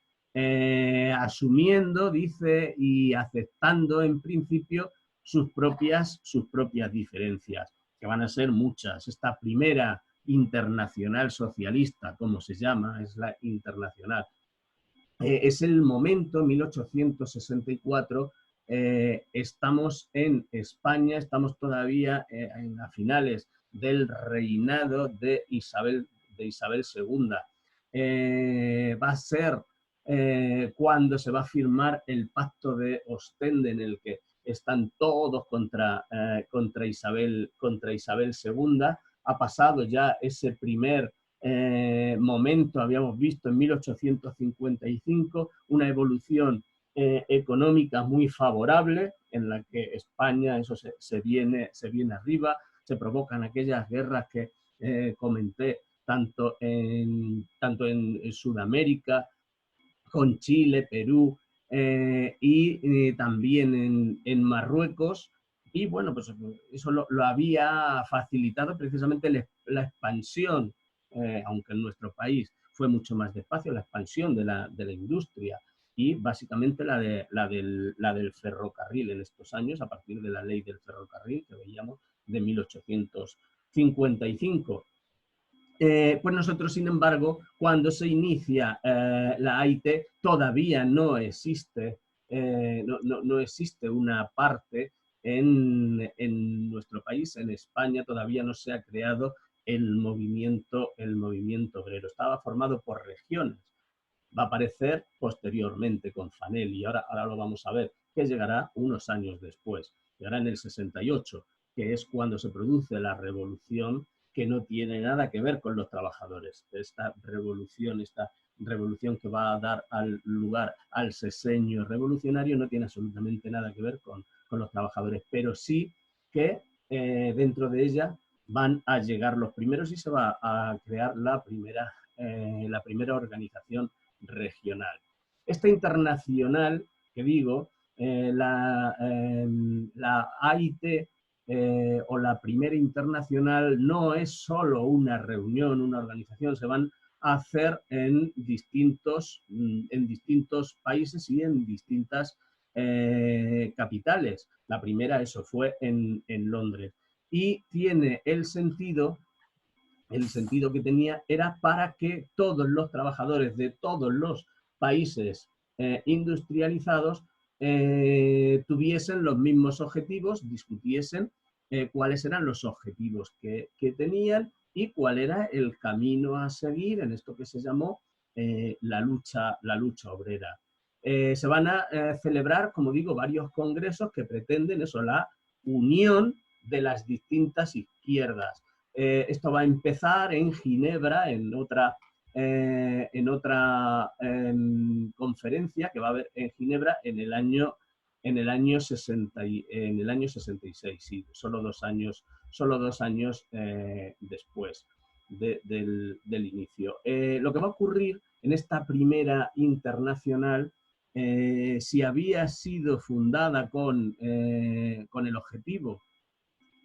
asumiendo, dice, y aceptando en principio sus propias diferencias, que van a ser muchas. Esta primera internacional socialista, como se llama, es la internacional. Es el momento, 1864, estamos en España, estamos todavía a finales del reinado de Isabel II. Va a ser cuando se va a firmar el Pacto de Ostende, en el que están todos contra Isabel II. Ha pasado ya ese primer momento, habíamos visto en 1855, una evolución económica muy favorable, en la que España eso se viene arriba. Se provocan aquellas guerras que comenté, tanto en Sudamérica, con Chile, Perú, y también en Marruecos. Y bueno, pues eso lo había facilitado precisamente la expansión, aunque en nuestro país fue mucho más despacio, la expansión de la industria, y básicamente la del ferrocarril en estos años, a partir de la ley del ferrocarril que veíamos de 1855. Pues nosotros, sin embargo, cuando se inicia la AIT, todavía no existe una parte en nuestro país, en España, todavía no se ha creado el movimiento obrero. Estaba formado por regiones. Va a aparecer posteriormente con Fanel, y ahora lo vamos a ver, que llegará unos años después. Llegará en el 68, que es cuando se produce la revolución, que no tiene nada que ver con los trabajadores. Esta revolución que va a dar lugar al sexenio revolucionario no tiene absolutamente nada que ver con los trabajadores, pero sí que dentro de ella van a llegar los primeros y se va a crear la primera organización regional. Esta internacional, que digo, la AIT, o la primera internacional, no es solo una reunión, una organización. Se van a hacer en distintos países y en distintas capitales. La primera, eso, fue en Londres. Y tiene el sentido que tenía era para que todos los trabajadores de todos los países industrializados tuviesen los mismos objetivos, discutiesen cuáles eran los objetivos que tenían y cuál era el camino a seguir en esto que se llamó la lucha obrera. Se van a celebrar, como digo, varios congresos que pretenden eso, la unión de las distintas izquierdas. Esto va a empezar en Ginebra, en otra conferencia que va a haber en Ginebra en el año 66, sí, solo dos años después del inicio. Lo que va a ocurrir en esta primera internacional, si había sido fundada con el objetivo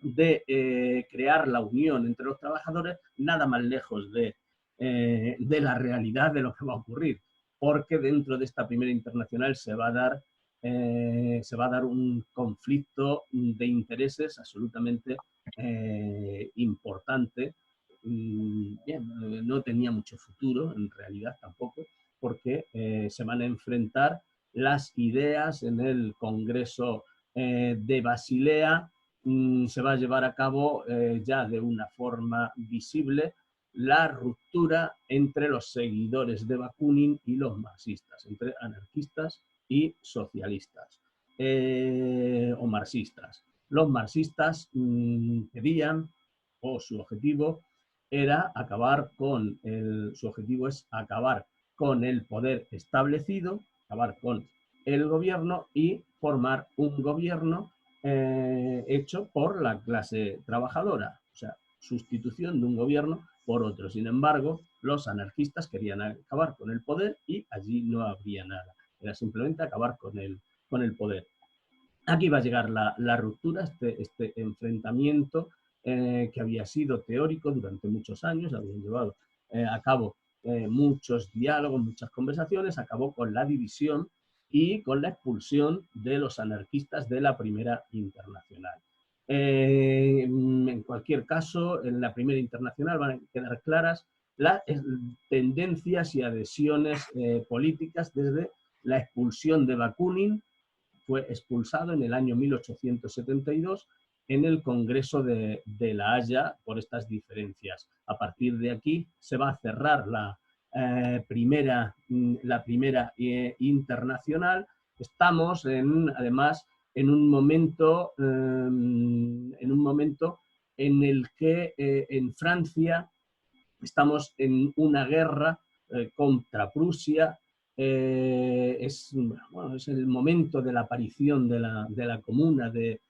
de crear la unión entre los trabajadores, nada más lejos de la realidad de lo que va a ocurrir, porque dentro de esta primera internacional se va a dar un conflicto de intereses absolutamente importante. Bien, no tenía mucho futuro, en realidad tampoco, porque se van a enfrentar las ideas en el Congreso de Basilea. Se va a llevar a cabo ya de una forma visible la ruptura entre los seguidores de Bakunin y los marxistas, entre anarquistas y socialistas o marxistas. Los marxistas pedían, o su objetivo era acabar con su objetivo es acabar con el poder establecido, acabar con el gobierno y formar un gobierno hecho por la clase trabajadora, o sea, sustitución de un gobierno por otro. Sin embargo, los anarquistas querían acabar con el poder y allí no habría nada. Era simplemente acabar con el poder. Aquí va a llegar la ruptura, este enfrentamiento que había sido teórico durante muchos años, habían llevado a cabo muchos diálogos, muchas conversaciones, acabó con la división y con la expulsión de los anarquistas de la Primera Internacional. En cualquier caso, en la Primera Internacional van a quedar claras las tendencias y adhesiones políticas desde la expulsión de Bakunin. Fue expulsado en el año 1872 en el Congreso de La Haya por estas diferencias. A partir de aquí se va a cerrar la primera internacional. Estamos además en un momento en el que en Francia estamos en una guerra contra Prusia. Es el momento de la aparición de la Comuna de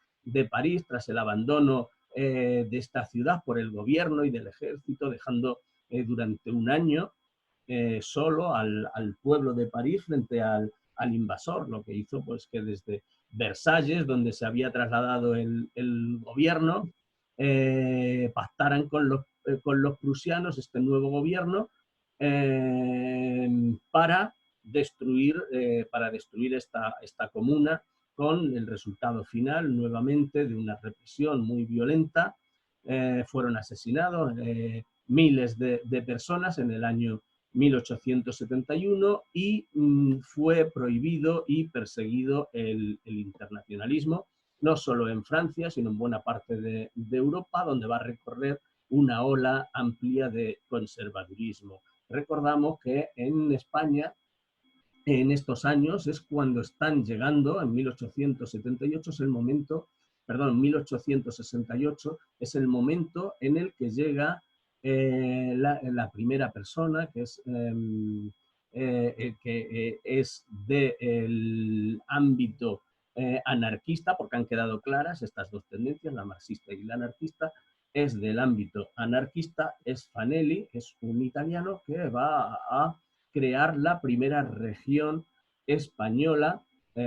París tras el abandono de esta ciudad por el gobierno y del ejército, dejando durante un año solo al pueblo de París frente al invasor, lo que hizo pues que desde Versalles, donde se había trasladado el gobierno, pactaran con los prusianos este nuevo gobierno para destruir esta comuna, con el resultado final nuevamente de una represión muy violenta. Fueron asesinados miles de personas en el año 1871 y fue prohibido y perseguido el internacionalismo, no solo en Francia, sino en buena parte de Europa, donde va a recorrer una ola amplia de conservadurismo. Recordamos que en España, en estos años, es cuando están llegando, en 1878 es el momento, perdón, 1868 es el momento en el que llega la primera persona, que es del ámbito anarquista, porque han quedado claras estas dos tendencias, la marxista y la anarquista. Es del ámbito anarquista, es Fanelli, es un italiano que va a crear la primera región española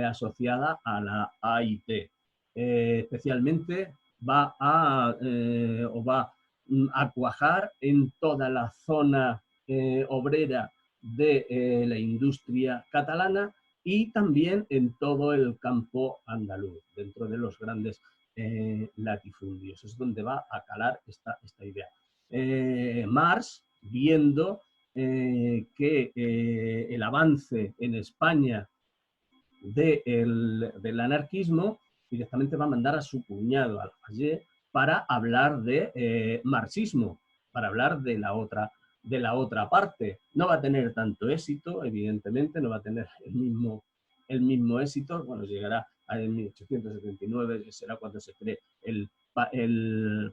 asociada a la AIT. Especialmente va a cuajar en toda la zona obrera de la industria catalana y también en todo el campo andaluz, dentro de los grandes latifundios. Es donde va a calar esta idea. Marx, viendo que el avance en España del anarquismo, directamente va a mandar a su cuñado, al Fayet, para hablar de marxismo, para hablar de la otra parte. No va a tener tanto éxito, evidentemente, no va a tener el mismo éxito. Bueno, llegará en 1879, que será cuando se cree el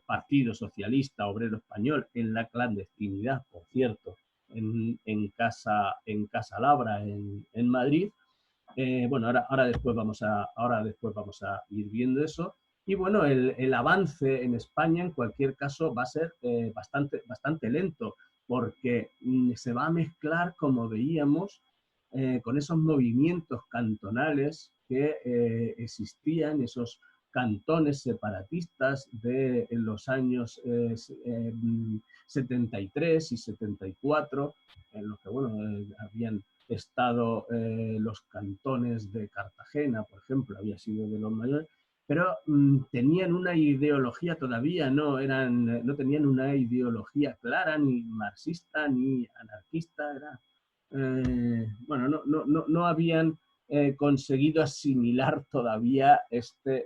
Partido Socialista Obrero Español, en la clandestinidad, por cierto, en Casa Labra, en Madrid. Bueno, ahora después vamos a ir viendo eso. Y bueno, el avance en España, en cualquier caso, va a ser bastante lento, porque se va a mezclar, como veíamos, con esos movimientos cantonales que existían, esos cantones separatistas de los años 73 y 74, en los que bueno, habían estado los cantones de Cartagena, por ejemplo, había sido de los mayores, pero tenían una ideología todavía, no tenían una ideología clara, ni marxista, ni anarquista, bueno, no habían conseguido asimilar todavía esta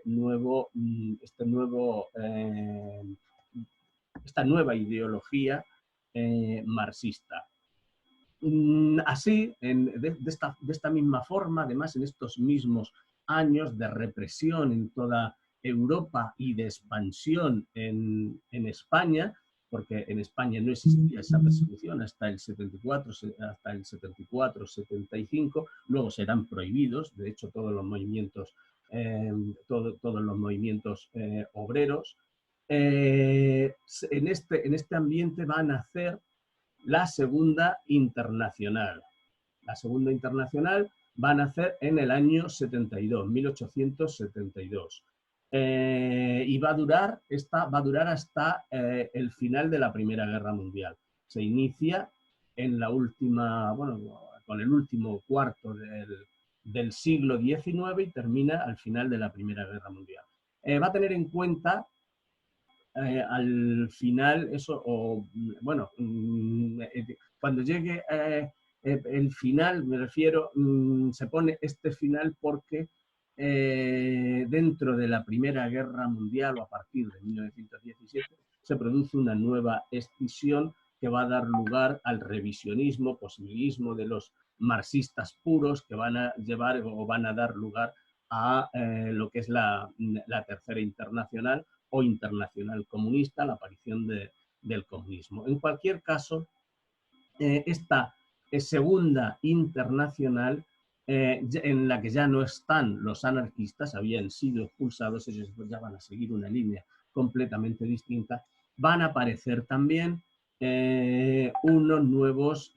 nueva ideología marxista. Así, de esta misma forma, además, en estos mismos años de represión en toda Europa y de expansión en España, porque en España no existía esa persecución hasta el 74-75, luego serán prohibidos, de hecho todos los movimientos, obreros, en este ambiente van a nacer la Segunda Internacional. La Segunda Internacional va a nacer en el año 72, 1872. Y va a durar hasta el final de la Primera Guerra Mundial. Se inicia en la última, con el último cuarto del siglo XIX y termina al final de la Primera Guerra Mundial. Va a tener en cuenta al final cuando llegue el final, me refiero, se pone este final porque dentro de la Primera Guerra Mundial, o a partir de 1917, se produce una nueva escisión que va a dar lugar al revisionismo, posibilismo de los marxistas puros, que van a llevar o van a dar lugar a lo que es la Tercera Internacional o Internacional Comunista, la aparición del comunismo. En cualquier caso, esta Segunda Internacional, en la que ya no están los anarquistas, habían sido expulsados, ellos ya van a seguir una línea completamente distinta, van a aparecer también unos nuevos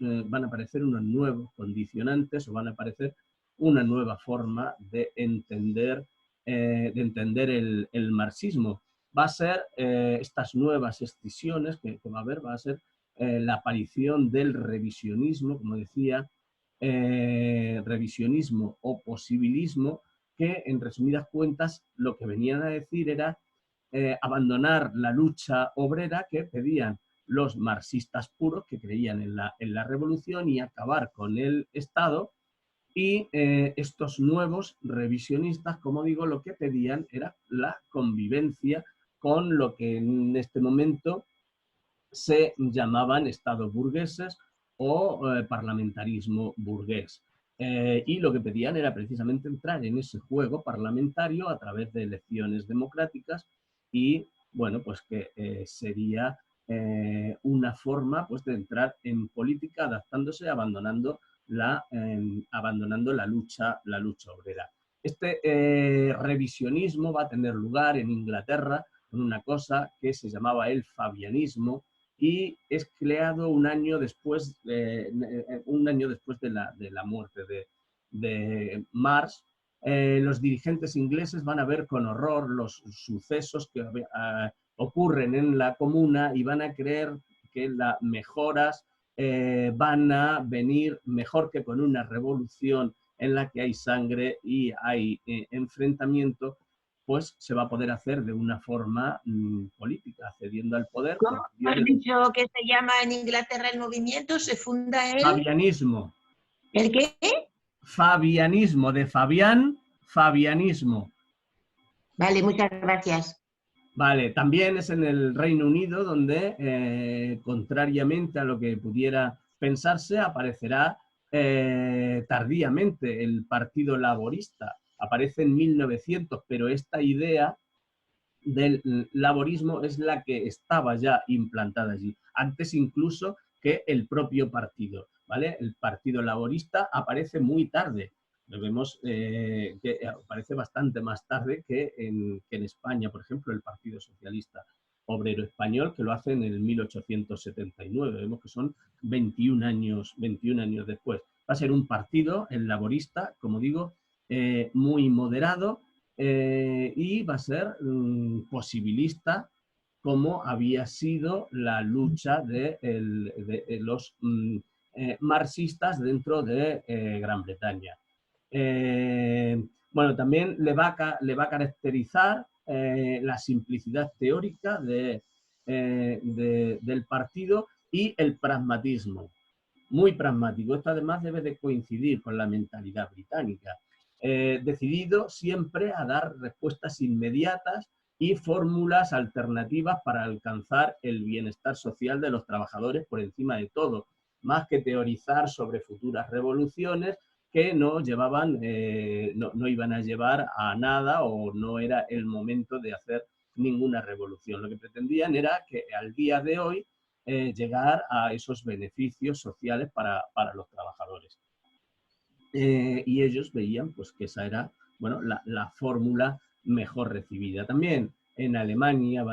condicionantes, o van a aparecer una nueva forma de entender el marxismo. Va a ser estas nuevas escisiones que va a haber, va a ser la aparición del revisionismo, como decía, revisionismo o posibilismo, que en resumidas cuentas lo que venían a decir era abandonar la lucha obrera que pedían los marxistas puros, que creían en la revolución, y acabar con el Estado. Y estos nuevos revisionistas, como digo, lo que pedían era la convivencia con lo que en este momento se llamaban estados burgueses o parlamentarismo burgués. Y lo que pedían era precisamente entrar en ese juego parlamentario a través de elecciones democráticas y, bueno, pues que sería una forma, pues, de entrar en política adaptándose, abandonando la lucha obrera. Este revisionismo va a tener lugar en Inglaterra con una cosa que se llamaba el fabianismo, y es creado un año después de la muerte de Marx. Los dirigentes ingleses van a ver con horror los sucesos que ocurren en la Comuna y van a creer que las mejoras van a venir mejor que con una revolución en la que hay sangre y hay enfrentamiento, pues se va a poder hacer de una forma política, cediendo al poder.
¿Cómo has dicho que se llama en Inglaterra el movimiento? ¿Se funda el...?
Fabianismo.
¿El qué?
Fabianismo, de Fabián, fabianismo.
Vale, muchas gracias.
Vale, también es en el Reino Unido donde, contrariamente a lo que pudiera pensarse, aparecerá tardíamente el Partido Laborista. Aparece en 1900, pero esta idea del laborismo es la que estaba ya implantada allí, antes incluso que el propio partido, ¿vale? El Partido Laborista aparece muy tarde. Lo vemos que aparece bastante más tarde que en España, por ejemplo, el Partido Socialista Obrero Español, que lo hace en el 1879. Vemos que son 21 años después. Va a ser un partido, el laborista, como digo, muy moderado, y va a ser posibilista, como había sido la lucha de los marxistas dentro de Gran Bretaña. Bueno, también le va a caracterizar la simplicidad teórica del partido y el pragmatismo, muy pragmático. Esto además debe de coincidir con la mentalidad británica, decidido siempre a dar respuestas inmediatas y fórmulas alternativas para alcanzar el bienestar social de los trabajadores por encima de todo, más que teorizar sobre futuras revoluciones que no llevaban, no iban a llevar a nada, o no era el momento de hacer ninguna revolución. Lo que pretendían era que al día de hoy llegar a esos beneficios sociales para los trabajadores. Y ellos veían pues, que esa era, bueno, la fórmula mejor recibida. También en Alemania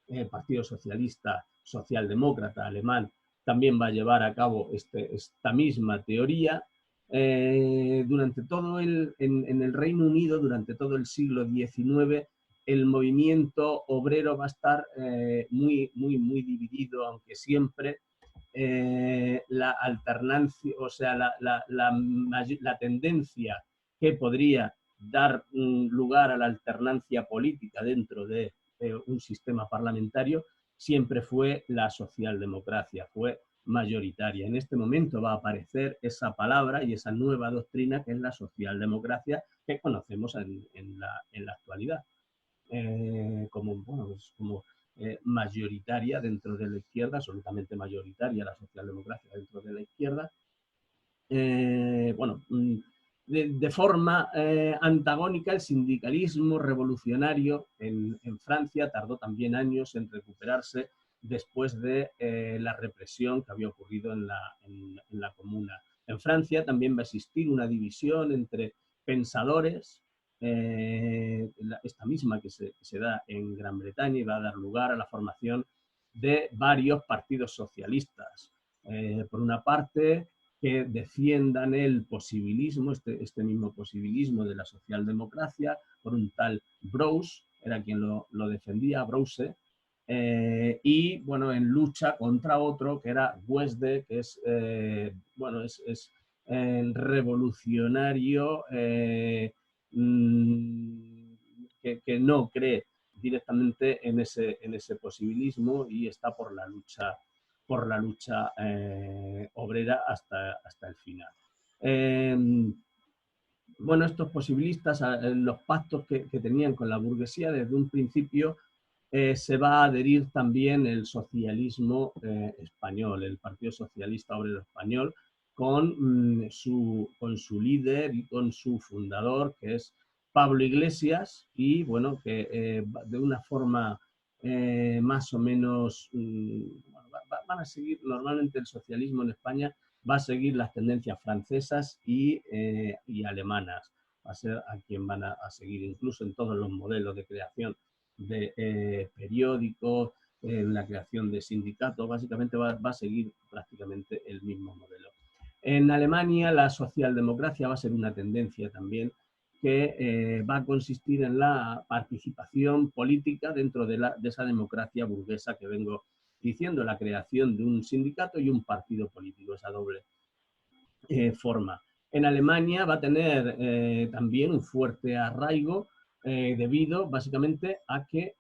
el Partido Socialista Socialdemócrata alemán también va a llevar a cabo esta misma teoría. Durante todo en el Reino Unido, durante todo el siglo XIX, el movimiento obrero va a estar muy dividido, aunque siempre la alternancia, o sea, la tendencia que podría dar lugar a la alternancia política dentro de un sistema parlamentario siempre fue la socialdemocracia, fue mayoritaria. En este momento va a aparecer esa palabra y esa nueva doctrina que es la socialdemocracia que conocemos en la actualidad. Como mayoritaria dentro de la izquierda, absolutamente mayoritaria la socialdemocracia dentro de la izquierda. De forma antagónica, el sindicalismo revolucionario en Francia tardó también años en recuperarse después de la represión que había ocurrido en la Comuna. En Francia también va a existir una división entre pensadores, esta misma que se da en Gran Bretaña, y va a dar lugar a la formación de varios partidos socialistas. Por una parte, que defiendan el posibilismo, este mismo posibilismo de la socialdemocracia, por un tal Brousse, era quien lo defendía, Brousse, y bueno, en lucha contra otro que era Guesde, que es revolucionario, que no cree directamente en ese posibilismo y está por la lucha obrera hasta el final. Bueno, estos posibilistas, los pactos que tenían con la burguesía, desde un principio se va a adherir también el socialismo español, el Partido Socialista Obrero Español, con su líder y con su fundador, que es Pablo Iglesias, y bueno, que de una forma más o menos van a seguir, normalmente el socialismo en España va a seguir las tendencias francesas y alemanas. Va a ser a quien van a seguir, incluso en todos los modelos de creación de periódicos, en la creación de sindicatos, básicamente va a seguir prácticamente el mismo modelo. En Alemania la socialdemocracia va a ser una tendencia también que va a consistir en la participación política dentro de esa democracia burguesa que vengo diciendo, la creación de un sindicato y un partido político, esa doble forma. En Alemania va a tener también un fuerte arraigo debido básicamente a que,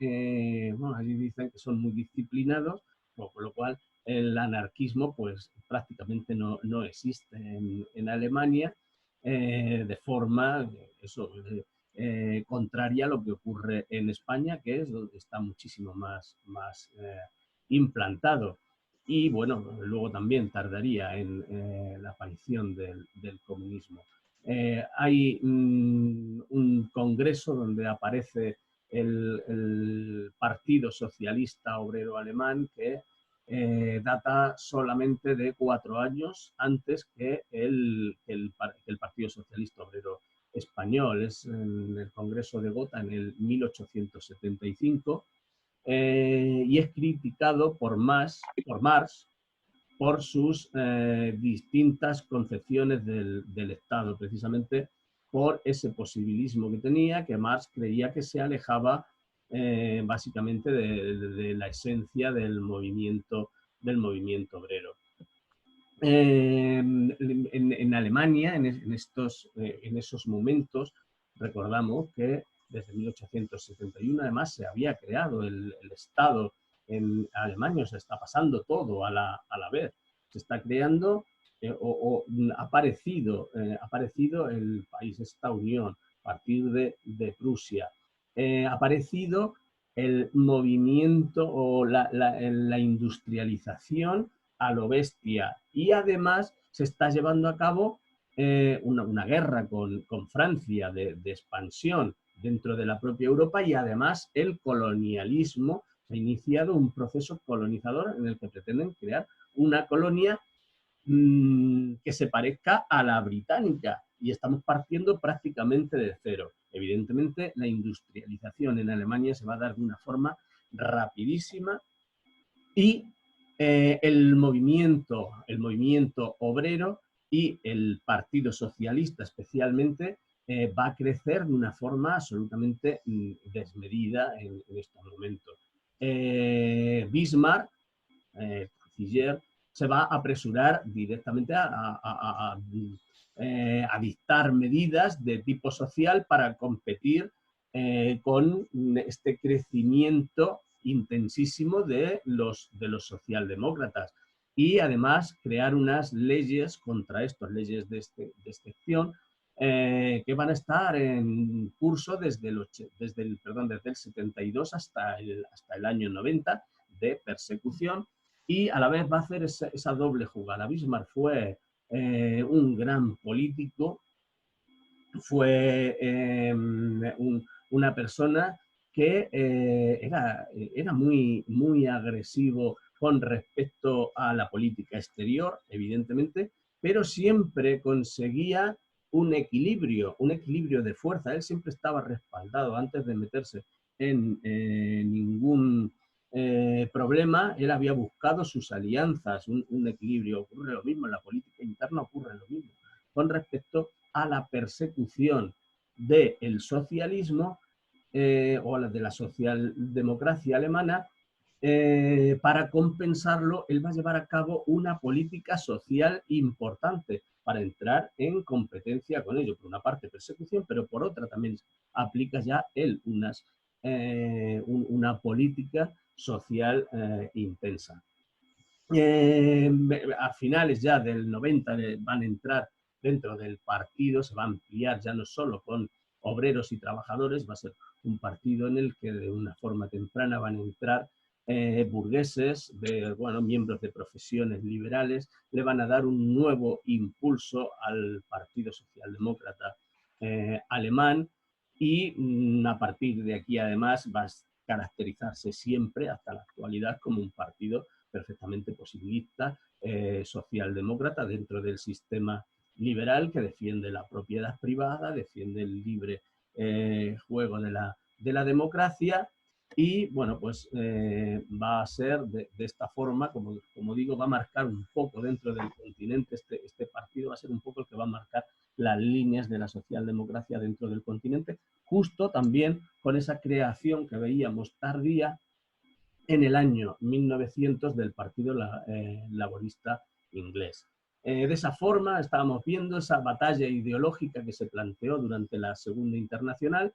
allí dicen que son muy disciplinados, con lo cual el anarquismo pues prácticamente no existe en Alemania, de forma contraria a lo que ocurre en España, que es donde está muchísimo más implantado. Y bueno, luego también tardaría en la aparición del comunismo. Hay un congreso donde aparece el Partido Socialista Obrero Alemán, que data solamente de 4 años antes que el Partido Socialista Obrero Español. Es en el Congreso de Gotha en el 1875, y es criticado por Marx por sus distintas concepciones del Estado, precisamente por ese posibilismo que tenía, que Marx creía que se alejaba básicamente de la esencia del movimiento obrero. En Alemania, en esos momentos, recordamos que desde 1871 además se había creado el Estado en Alemania, se está pasando todo a la vez. Se está creando ha aparecido el país, esta unión, a partir de Prusia. Ha aparecido el movimiento o la industrialización a lo bestia, y además se está llevando a cabo una guerra con Francia de expansión dentro de la propia Europa, y además el colonialismo. Se ha iniciado un proceso colonizador en el que pretenden crear una colonia que se parezca a la británica, y estamos partiendo prácticamente de cero. Evidentemente, la industrialización en Alemania se va a dar de una forma rapidísima, y el movimiento obrero y el Partido Socialista especialmente va a crecer de una forma absolutamente desmedida en estos momentos. Bismarck, canciller, se va a apresurar directamente a dictar medidas de tipo social para competir con este crecimiento intensísimo de los socialdemócratas, y además crear unas leyes contra estas leyes de excepción que van a estar en curso desde el 72 hasta el año 90 de persecución, y a la vez va a hacer esa doble jugada. Bismarck fue un gran político, fue una persona que era muy agresivo con respecto a la política exterior, evidentemente, pero siempre conseguía un equilibrio de fuerza. Él siempre estaba respaldado antes de meterse en ningún problema. Él había buscado sus alianzas, un equilibrio. Ocurre lo mismo en la política interna, ocurre lo mismo con respecto a la persecución del socialismo o de la socialdemocracia alemana. Para compensarlo, él va a llevar a cabo una política social importante para entrar en competencia con ello. Por una parte, persecución, pero por otra también aplica ya él una política social intensa. A finales ya del 90 van a entrar dentro del partido, se va a ampliar ya no solo con obreros y trabajadores, va a ser un partido en el que de una forma temprana van a entrar burgueses, miembros de profesiones liberales, le van a dar un nuevo impulso al Partido Socialdemócrata alemán, y a partir de aquí además va a caracterizarse siempre hasta la actualidad como un partido perfectamente posibilista, socialdemócrata dentro del sistema liberal, que defiende la propiedad privada, defiende el libre juego de la democracia, y bueno, pues va a ser de esta forma, como digo, va a marcar un poco dentro del continente, este partido va a ser un poco el que va a marcar las líneas de la socialdemocracia dentro del continente, justo también con esa creación que veíamos tardía en el año 1900 del Partido Laborista Inglés. De esa forma estábamos viendo esa batalla ideológica que se planteó durante la Segunda Internacional,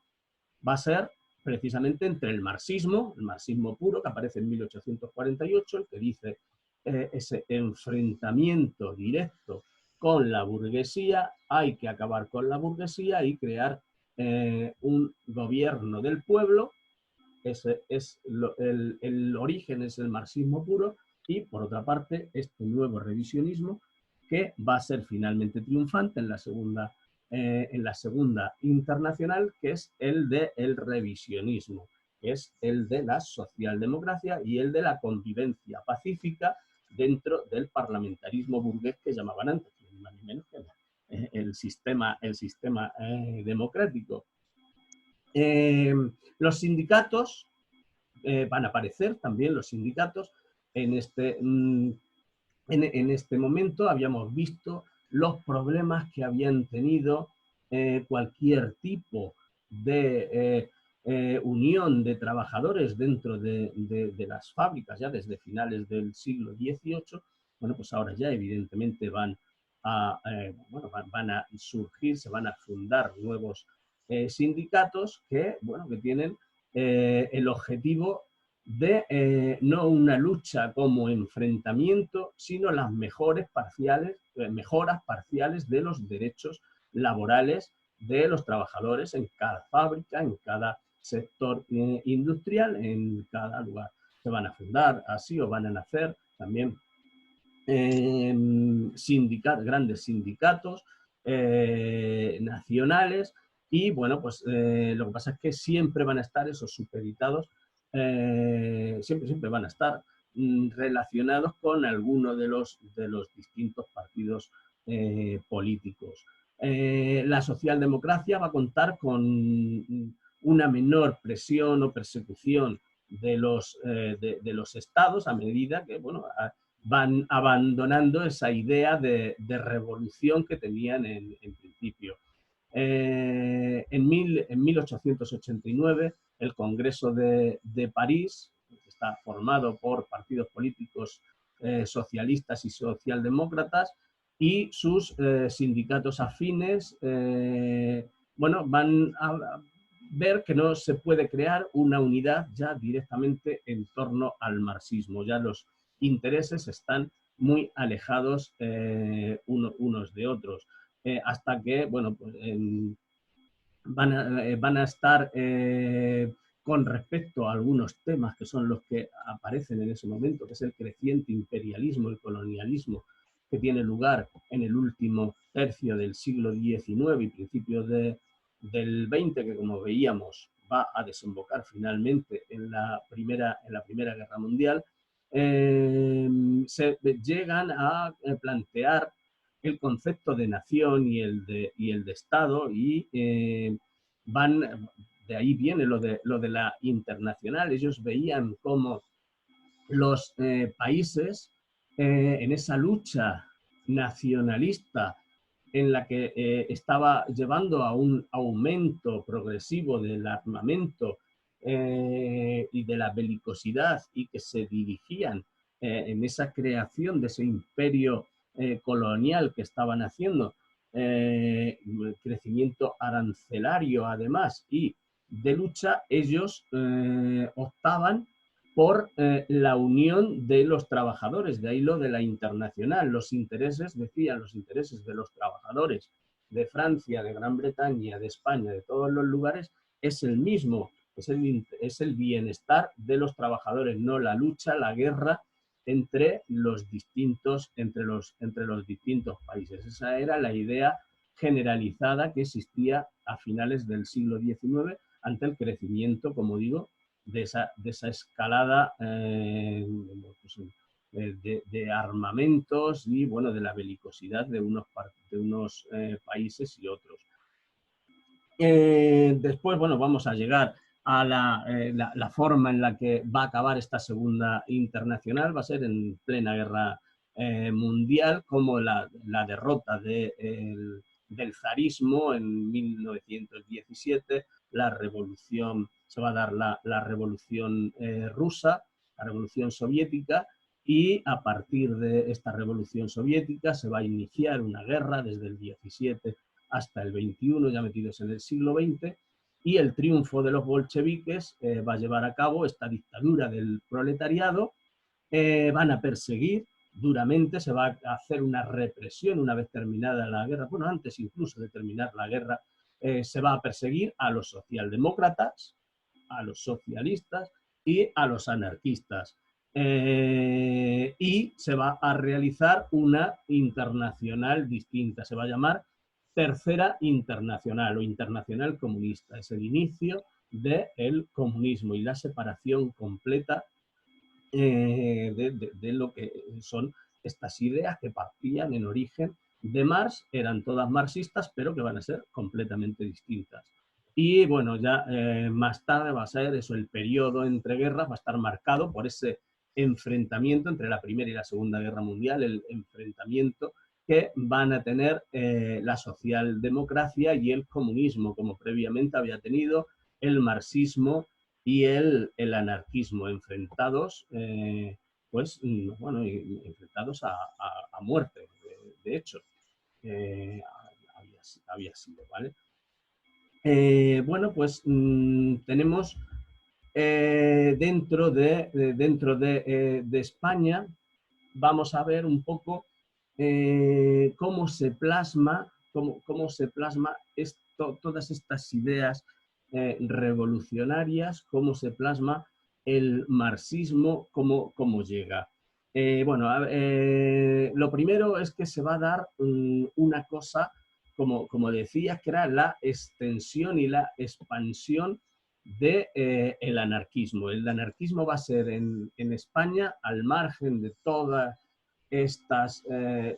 va a ser precisamente entre el marxismo puro, que aparece en 1848, el que dice ese enfrentamiento directo con la burguesía, hay que acabar con la burguesía y crear un gobierno del pueblo. Ese es el origen, es el marxismo puro, y por otra parte este nuevo revisionismo que va a ser finalmente triunfante en la segunda internacional, que es el del revisionismo, que es el de la socialdemocracia y el de la convivencia pacífica dentro del parlamentarismo burgués que llamaban antes, ni más ni menos que el sistema democrático. Los sindicatos van a aparecer también, los sindicatos en este momento. Habíamos visto los problemas que habían tenido cualquier tipo de unión de trabajadores dentro de las fábricas ya desde finales del siglo XVIII, bueno, pues ahora ya evidentemente van a surgir, se van a fundar nuevos sindicatos que, bueno, que tienen el objetivo de no una lucha como enfrentamiento, sino las mejoras parciales de los derechos laborales de los trabajadores en cada fábrica, en cada sector industrial, en cada lugar. Se van a fundar así o van a nacer también grandes sindicatos nacionales y, bueno, pues lo que pasa es que siempre van a estar esos supeditados, siempre van a estar relacionados con alguno de los distintos partidos políticos. La socialdemocracia va a contar con una menor presión o persecución de los estados a medida que, bueno, van abandonando esa idea de revolución que tenían en principio. En 1889, el Congreso de París, que está formado por partidos políticos socialistas y socialdemócratas, y sus sindicatos afines, bueno, van a ver que no se puede crear una unidad ya directamente en torno al marxismo. Ya los intereses están muy alejados unos de otros, hasta que, bueno, pues, van a estar con respecto a algunos temas que son los que aparecen en ese momento, que es el creciente imperialismo y colonialismo que tiene lugar en el último tercio del siglo XIX y principios del XX, que, como veíamos, va a desembocar finalmente en la Primera Guerra Mundial. Se llegan a plantear el concepto de nación y el de Estado, y de ahí viene lo de la internacional. Ellos veían cómo los países en esa lucha nacionalista en la que estaba llevando a un aumento progresivo del armamento y de la belicosidad, y que se dirigían en esa creación de ese imperio colonial que estaban haciendo, crecimiento arancelario además y de lucha, ellos optaban por la unión de los trabajadores, de ahí lo de la internacional. Los intereses de los trabajadores de Francia, de Gran Bretaña, de España, de todos los lugares, es el mismo, es el bienestar de los trabajadores, no la lucha, la guerra entre los distintos países. Esa era la idea generalizada que existía a finales del siglo XIX ante el crecimiento, como digo, de esa escalada de armamentos y, bueno, de la belicosidad de unos países y otros. Después, bueno, vamos a llegar a la forma en la que va a acabar esta Segunda Internacional. Va a ser en plena guerra mundial, como la derrota del zarismo en 1917, la revolución, se va a dar la revolución rusa, la revolución soviética, y a partir de esta revolución soviética se va a iniciar una guerra desde el 17 hasta el 21, ya metidos en el siglo XX, y el triunfo de los bolcheviques va a llevar a cabo esta dictadura del proletariado. Van a perseguir duramente, se va a hacer una represión una vez terminada la guerra, bueno, antes incluso de terminar la guerra, se va a perseguir a los socialdemócratas, a los socialistas y a los anarquistas. Y se va a realizar una internacional distinta, se va a llamar Tercera Internacional o Internacional Comunista. Es el inicio del comunismo y la separación completa de lo que son estas ideas que partían en origen de Marx, eran todas marxistas, pero que van a ser completamente distintas. Y bueno, ya más tarde va a ser eso, el periodo entre guerras va a estar marcado por ese enfrentamiento entre la Primera y la Segunda Guerra Mundial, el enfrentamiento que van a tener la socialdemocracia y el comunismo, como previamente había tenido el marxismo y el anarquismo, enfrentados pues, bueno, enfrentados a muerte, de hecho, había sido, ¿vale? Bueno, pues tenemos dentro de España, vamos a ver un poco cómo se plasma todas estas ideas revolucionarias, cómo se plasma el marxismo, cómo llega. Bueno, lo primero es que se va a dar una cosa, como decía, que era la extensión y la expansión del anarquismo. El anarquismo va a ser en España, al margen de todas estas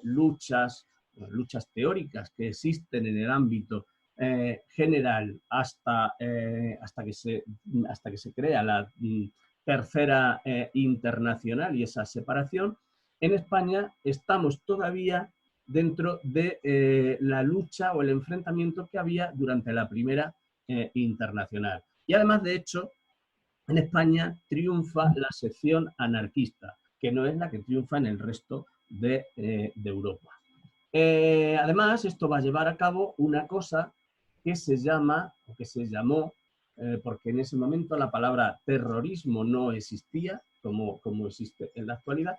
luchas teóricas que existen en el ámbito general hasta que se crea la tercera internacional y esa separación. En España estamos todavía dentro de la lucha o el enfrentamiento que había durante la primera internacional. Y además, de hecho, en España triunfa la sección anarquista, que no es la que triunfa en el resto de Europa. Además, esto va a llevar a cabo una cosa que se llama, o que se llamó, porque en ese momento la palabra terrorismo no existía, como existe en la actualidad,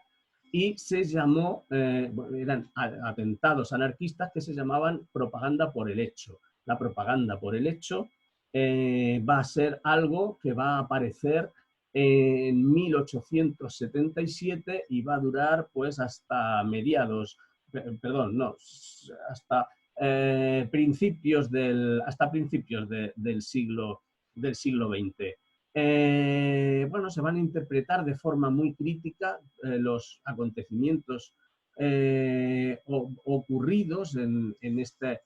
y se llamó, eran atentados anarquistas que se llamaban propaganda por el hecho. La propaganda por el hecho va a ser algo que va a aparecer en 1877 y va a durar pues hasta mediados, perdón, no, hasta principios del siglo XX. Bueno, se van a interpretar de forma muy crítica los acontecimientos ocurridos en este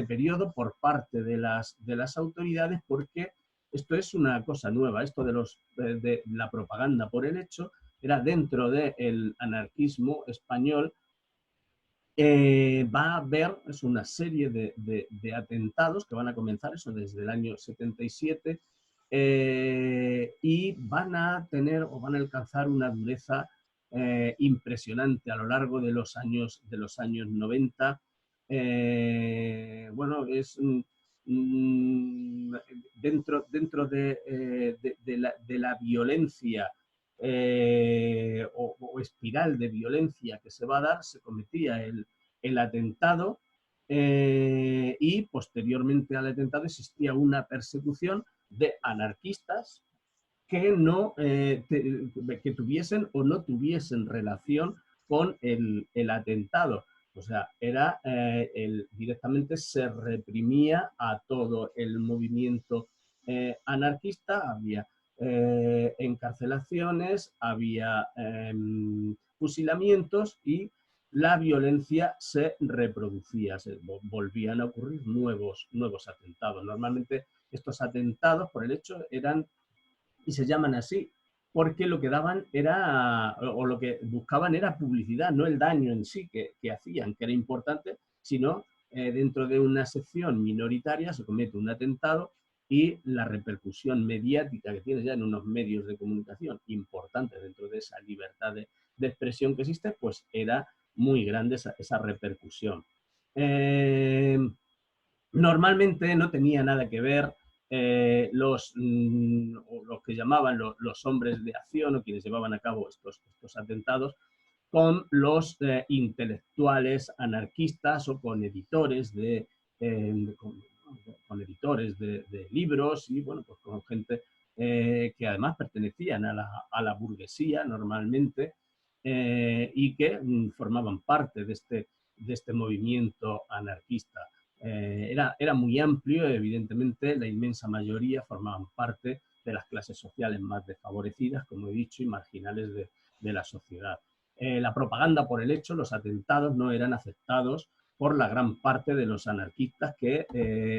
periodo por parte de las autoridades, porque esto es una cosa nueva. Esto de la propaganda por el hecho era dentro del anarquismo español. Va a haber una serie de atentados que van a comenzar eso desde el año 77 y van a tener o van a alcanzar una dureza impresionante a lo largo de los años 90. Bueno, es dentro de la violencia o espiral de violencia que se va a dar, se cometía el atentado y posteriormente al atentado existía una persecución de anarquistas que que tuviesen o no tuviesen relación con el atentado. O sea, directamente se reprimía a todo el movimiento anarquista. Había encarcelaciones, había fusilamientos y la violencia se reproducía, volvían a ocurrir nuevos atentados. Normalmente estos atentados por el hecho eran, y se llaman así, porque lo que daban era, o lo que buscaban era publicidad, no el daño en sí que hacían, que era importante, sino dentro de una sección minoritaria se comete un atentado y la repercusión mediática que tiene ya en unos medios de comunicación importantes dentro de esa libertad de expresión que existe, pues era muy grande esa repercusión. Normalmente no tenía nada que ver los que llamaban los hombres de acción o quienes llevaban a cabo estos atentados con los intelectuales anarquistas o con editores con editores de libros y bueno, pues con gente que además pertenecían a la burguesía normalmente y que formaban parte de este movimiento anarquista. Era muy amplio, evidentemente la inmensa mayoría formaban parte de las clases sociales más desfavorecidas, como he dicho, y marginales de la sociedad. La propaganda por el hecho, los atentados no eran aceptados por la gran parte de los anarquistas que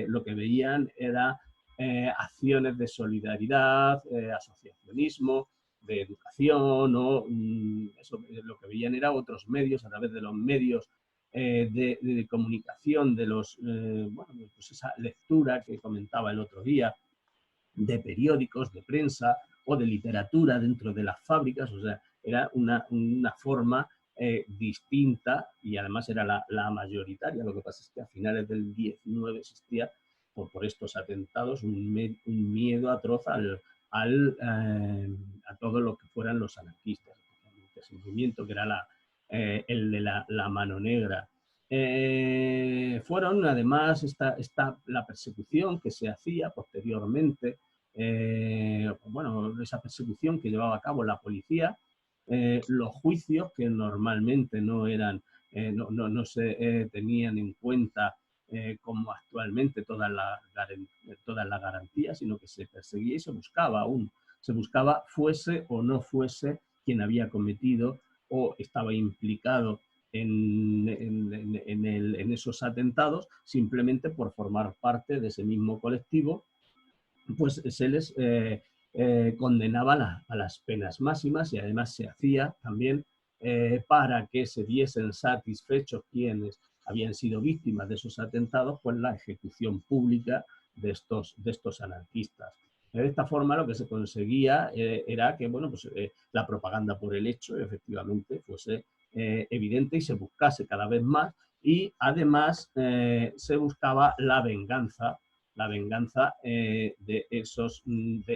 lo que veían era acciones de solidaridad, asociacionismo, de educación, o eso, lo que veían era otros medios, a través de los medios de comunicación, de bueno, pues esa lectura que comentaba el otro día, de periódicos, de prensa o de literatura dentro de las fábricas. O sea, era una forma distinta y además era la mayoritaria. Lo que pasa es que a finales del 19 existía, por estos atentados, un miedo atroz a todo lo que fueran los anarquistas, ese movimiento que era el de la mano negra. Fueron además la persecución que se hacía posteriormente, bueno, esa persecución que llevaba a cabo la policía, los juicios que normalmente no eran, no se tenían en cuenta como actualmente todas las garantías, sino que se perseguía y se buscaba fuese o no fuese quien había cometido o estaba implicado en esos atentados, simplemente por formar parte de ese mismo colectivo, pues se les condenaba a las penas máximas y además se hacía también para que se diesen satisfechos quienes habían sido víctimas de esos atentados, pues la ejecución pública de estos anarquistas. De esta forma lo que se conseguía era que, bueno, pues, la propaganda por el hecho efectivamente fuese evidente y se buscase cada vez más, y además se buscaba la venganza de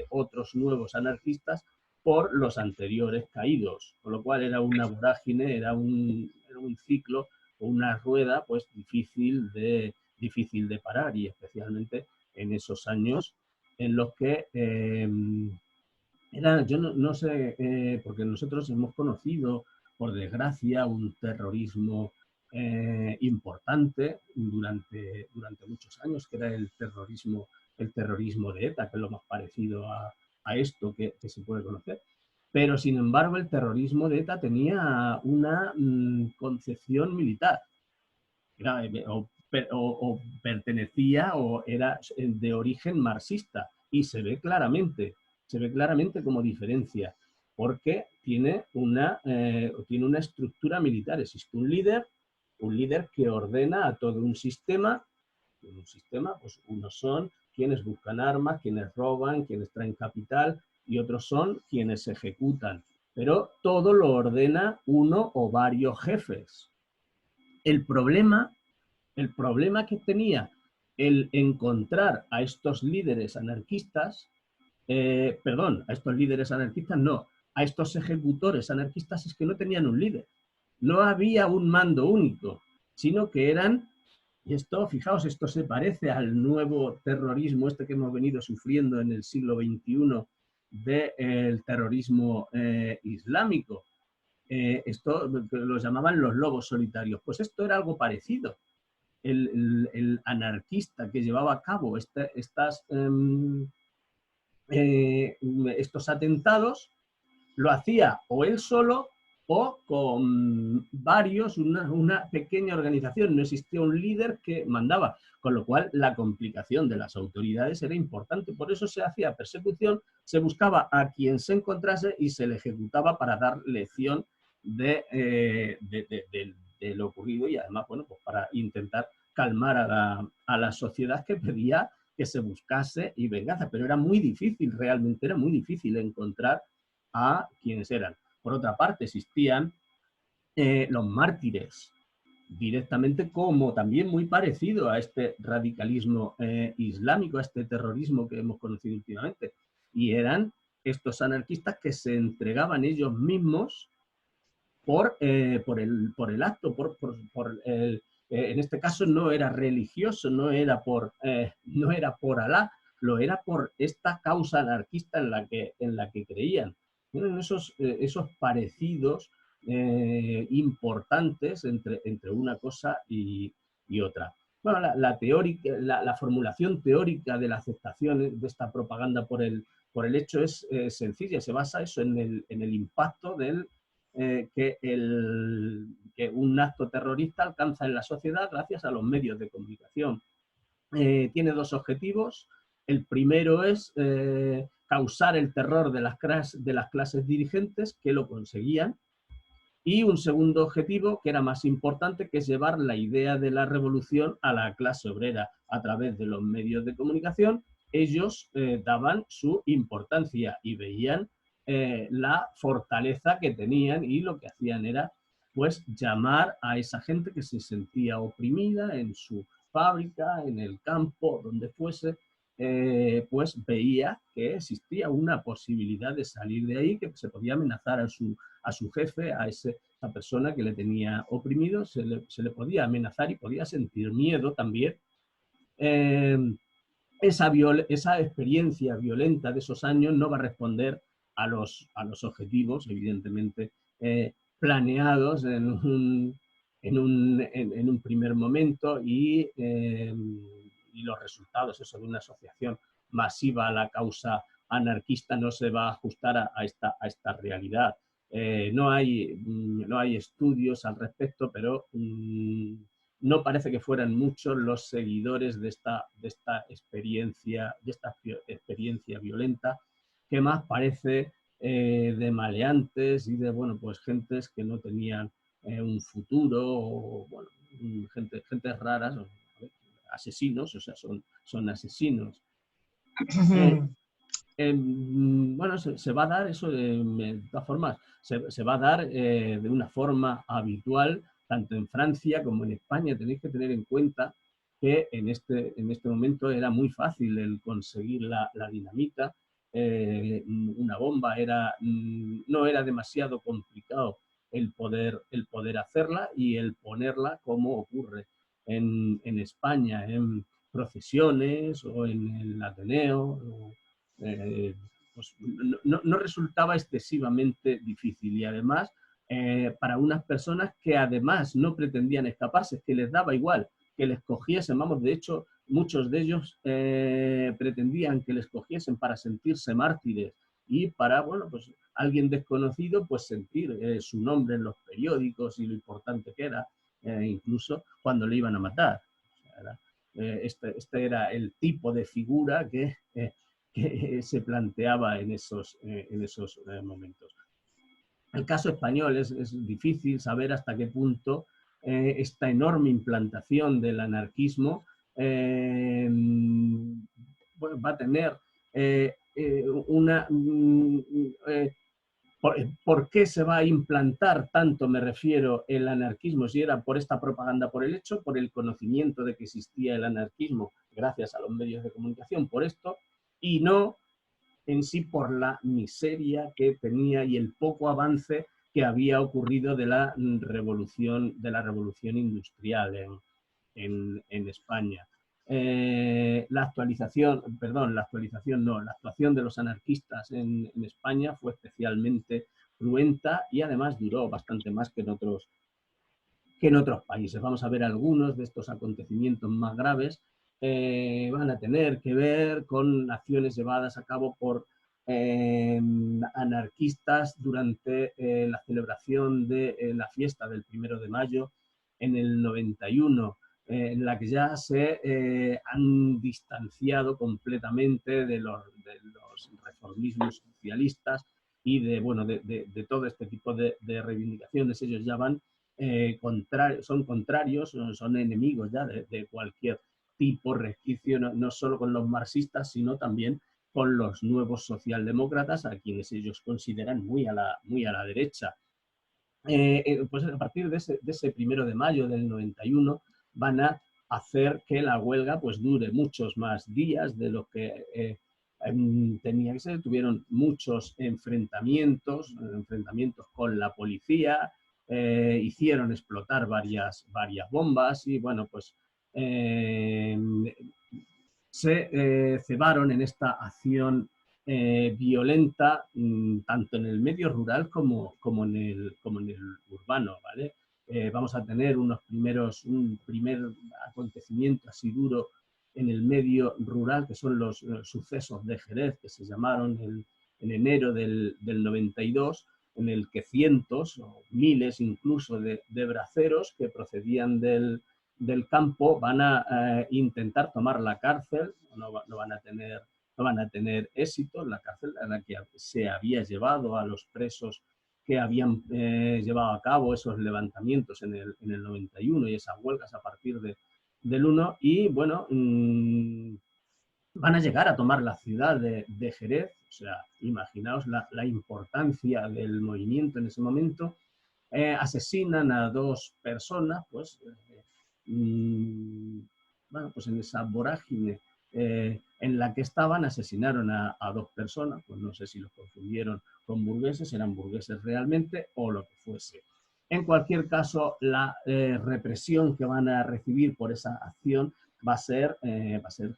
otros nuevos anarquistas por los anteriores caídos, con lo cual era una vorágine, era un ciclo o una rueda pues difícil de parar, y especialmente en esos años en los que yo no sé, porque nosotros hemos conocido, por desgracia, un terrorismo importante durante muchos años, que era el terrorismo de ETA, que es lo más parecido a esto que se puede conocer. Pero, sin embargo, el terrorismo de ETA tenía una concepción militar. Era, o pertenecía o era de origen marxista, y se ve claramente como diferencia, porque tiene una estructura militar. Existe un líder que ordena a todo un sistema. En un sistema, pues unos son quienes buscan armas, quienes roban, quienes traen capital, y otros son quienes ejecutan. Pero todo lo ordena uno o varios jefes. El problema que tenía el encontrar a estos líderes anarquistas, a estos ejecutores anarquistas, es que no tenían un líder. No había un mando único, sino que eran, y esto, fijaos, esto se parece al nuevo terrorismo que hemos venido sufriendo en el siglo XXI, del terrorismo islámico. Esto lo llamaban los lobos solitarios. Pues esto era algo parecido. El anarquista que llevaba a cabo estos atentados lo hacía o él solo o con varios, una pequeña organización. No existía un líder que mandaba, con lo cual la complicación de las autoridades era importante. Por eso se hacía persecución, se buscaba a quien se encontrase y se le ejecutaba para dar lección de lo ocurrido, y además, bueno, pues para intentar calmar a la sociedad que pedía que se buscase y venganza. Pero era muy difícil, realmente era muy difícil encontrar a quienes eran. Por otra parte, existían los mártires, directamente, como también muy parecido a este radicalismo islámico, a este terrorismo que hemos conocido últimamente, y eran estos anarquistas que se entregaban ellos mismos por el acto, en este caso no era religioso, no era por Alá, lo era por esta causa anarquista en la que creían. Tienen esos parecidos importantes entre una cosa y otra. Bueno, la formulación teórica de la aceptación de esta propaganda por el hecho es sencilla. Se basa eso en el impacto que un acto terrorista alcanza en la sociedad gracias a los medios de comunicación. Tiene dos objetivos. El primero es causar el terror de las clases dirigentes, que lo conseguían, y un segundo objetivo, que era más importante, que es llevar la idea de la revolución a la clase obrera a través de los medios de comunicación. Ellos daban su importancia y veían la fortaleza que tenían, y lo que hacían era pues llamar a esa gente que se sentía oprimida en su fábrica, en el campo, donde fuese, pues veía que existía una posibilidad de salir de ahí, que se podía amenazar a su jefe, a esa persona que le tenía oprimido, se le podía amenazar y podía sentir miedo también. Esa experiencia violenta de esos años no va a responder a los objetivos, evidentemente, planeados en un primer momento, y los resultados de una asociación masiva a la causa anarquista no se va a ajustar a esta realidad. No hay estudios al respecto, pero no parece que fueran muchos los seguidores de esta experiencia violenta, que más parece de maleantes y de, bueno, pues gentes que no tenían un futuro, o bueno, gentes raras, o asesinos, o sea, son asesinos. Bueno, se va a dar eso de todas formas, se va a dar de una forma habitual, tanto en Francia como en España. Tenéis que tener en cuenta que en este momento era muy fácil el conseguir la dinamita. Una bomba no era demasiado complicado el poder hacerla y el ponerla, como ocurre en España, en procesiones o en el Ateneo. Pues no resultaba excesivamente difícil, y además para unas personas que además no pretendían escaparse, que les daba igual que les cogiesen. Vamos, de hecho, muchos de ellos pretendían que les cogiesen para sentirse mártires y para, bueno, pues alguien desconocido, pues sentir su nombre en los periódicos y lo importante que era, incluso cuando le iban a matar. O sea, este era el tipo de figura que se planteaba en esos momentos. El caso español es difícil saber hasta qué punto esta enorme implantación del anarquismo va a tener ¿Por qué se va a implantar tanto, me refiero, el anarquismo? Si era por esta propaganda, por el hecho, por el conocimiento de que existía el anarquismo gracias a los medios de comunicación, por esto, y no en sí por la miseria que tenía y el poco avance que había ocurrido de la revolución industrial en España. La actuación de los anarquistas en España fue especialmente cruenta y además duró bastante más que en otros países. Vamos a ver algunos de estos acontecimientos más graves. Van a tener que ver con acciones llevadas a cabo por anarquistas durante la celebración de la fiesta del 1 de mayo en el 91, en la que ya se han distanciado completamente de los reformismos socialistas y de todo este tipo de reivindicaciones. Ellos ya van son contrarios, son enemigos ya de cualquier tipo resquicio, no solo con los marxistas, sino también con los nuevos socialdemócratas, a quienes ellos consideran muy a la derecha. Pues a partir de ese 1 de mayo del 91 van a hacer que la huelga pues dure muchos más días de lo que tenía que ser. Tuvieron muchos enfrentamientos con la policía, hicieron explotar varias bombas y, bueno, pues se cebaron en esta acción violenta, tanto en el medio rural como en el urbano, ¿vale? Vamos a tener un primer acontecimiento así duro en el medio rural, que son los sucesos de Jerez, que se llamaron en enero del 92, en el que cientos o miles incluso de braceros que procedían del campo van a intentar tomar la cárcel. No van a tener éxito. La cárcel a la que se había llevado a los presos que habían llevado a cabo esos levantamientos en el 91 y esas huelgas a partir del 1. Y bueno, van a llegar a tomar la ciudad de Jerez. O sea, imaginaos la importancia del movimiento en ese momento. Asesinan a 2 personas, pues, bueno, pues en esa vorágine en la que estaban, asesinaron a 2 personas, pues no sé si los confundieron con burgueses, eran burgueses realmente o lo que fuese. En cualquier caso, la represión que van a recibir por esa acción va a ser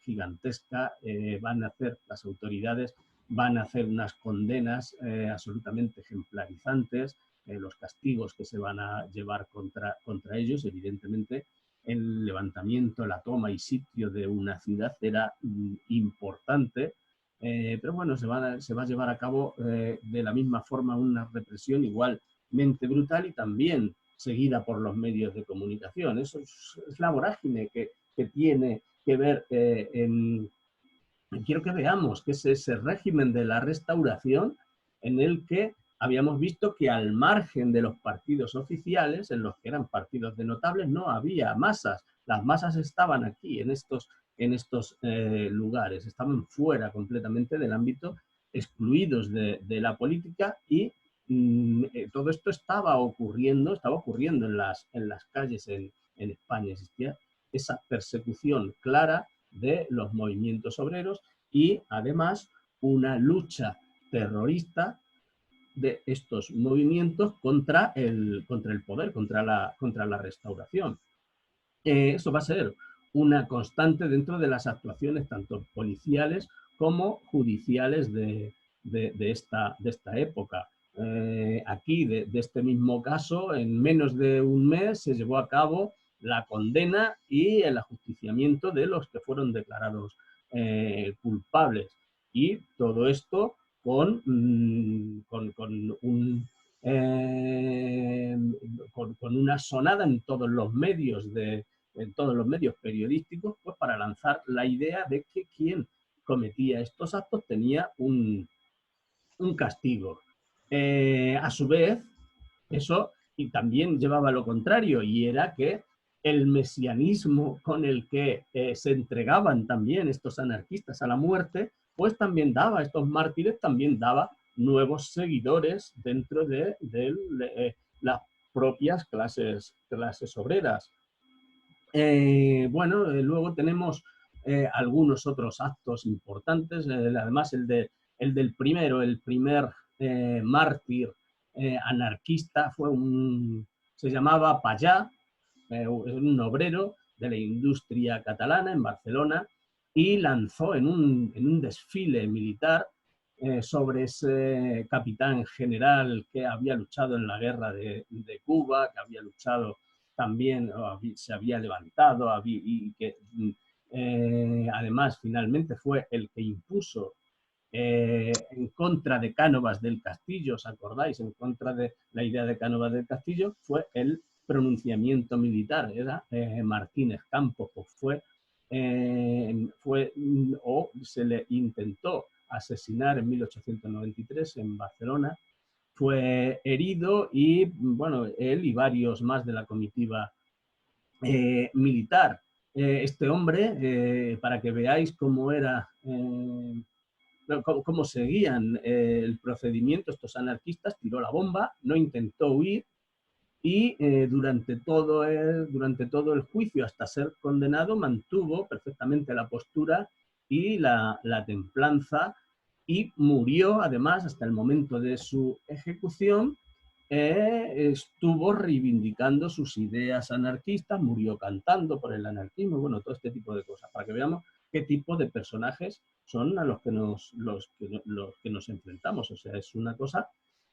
gigantesca. Van a hacer, las autoridades van a hacer unas condenas absolutamente ejemplarizantes, los castigos que se van a llevar contra ellos. Evidentemente, el levantamiento, la toma y sitio de una ciudad era importante, pero bueno, se va a llevar a cabo de la misma forma una represión igualmente brutal y también seguida por los medios de comunicación. Eso es la vorágine que tiene que ver quiero que veamos que es ese régimen de la Restauración en el que habíamos visto que al margen de los partidos oficiales, en los que eran partidos de notables, no había masas. Las masas estaban aquí, en estos lugares, estaban fuera completamente del ámbito, excluidos de la política, y todo esto estaba ocurriendo en las calles en España. Existía esa persecución clara de los movimientos obreros y además una lucha terrorista de estos movimientos contra el poder, contra la Restauración. Eso va a ser una constante dentro de las actuaciones tanto policiales como judiciales de esta época. Aquí, de este mismo caso, en menos de un mes se llevó a cabo la condena y el ajusticiamiento de los que fueron declarados culpables. Y todo esto con una sonada en todos los medios periodísticos, pues para lanzar la idea de que quien cometía estos actos tenía un castigo. A su vez, eso y también llevaba lo contrario, y era que el mesianismo con el que se entregaban también estos anarquistas a la muerte, pues también daba, estos mártires también daba nuevos seguidores dentro de las propias clases obreras. Bueno, luego tenemos algunos otros actos importantes, además el del el primer mártir anarquista se llamaba Pallà, un obrero de la industria catalana en Barcelona, y lanzó en un desfile militar sobre ese capitán general que había luchado en la guerra de Cuba, que había luchado también, se había levantado y que además finalmente fue el que impuso en contra de Cánovas del Castillo, ¿os acordáis? En contra de la idea de Cánovas del Castillo, fue el pronunciamiento militar, era Martínez Campos, o se le intentó asesinar en 1893 en Barcelona, fue herido y, bueno, él y varios más de la comitiva militar. Este hombre, para que veáis cómo era... cómo seguían el procedimiento estos anarquistas, tiró la bomba, no intentó huir y durante todo el juicio hasta ser condenado mantuvo perfectamente la postura y la templanza, y murió además hasta el momento de su ejecución. Estuvo reivindicando sus ideas anarquistas, murió cantando por el anarquismo, bueno, todo este tipo de cosas, para que veamos qué tipo de personajes son a los que nos enfrentamos. O sea, es una cosa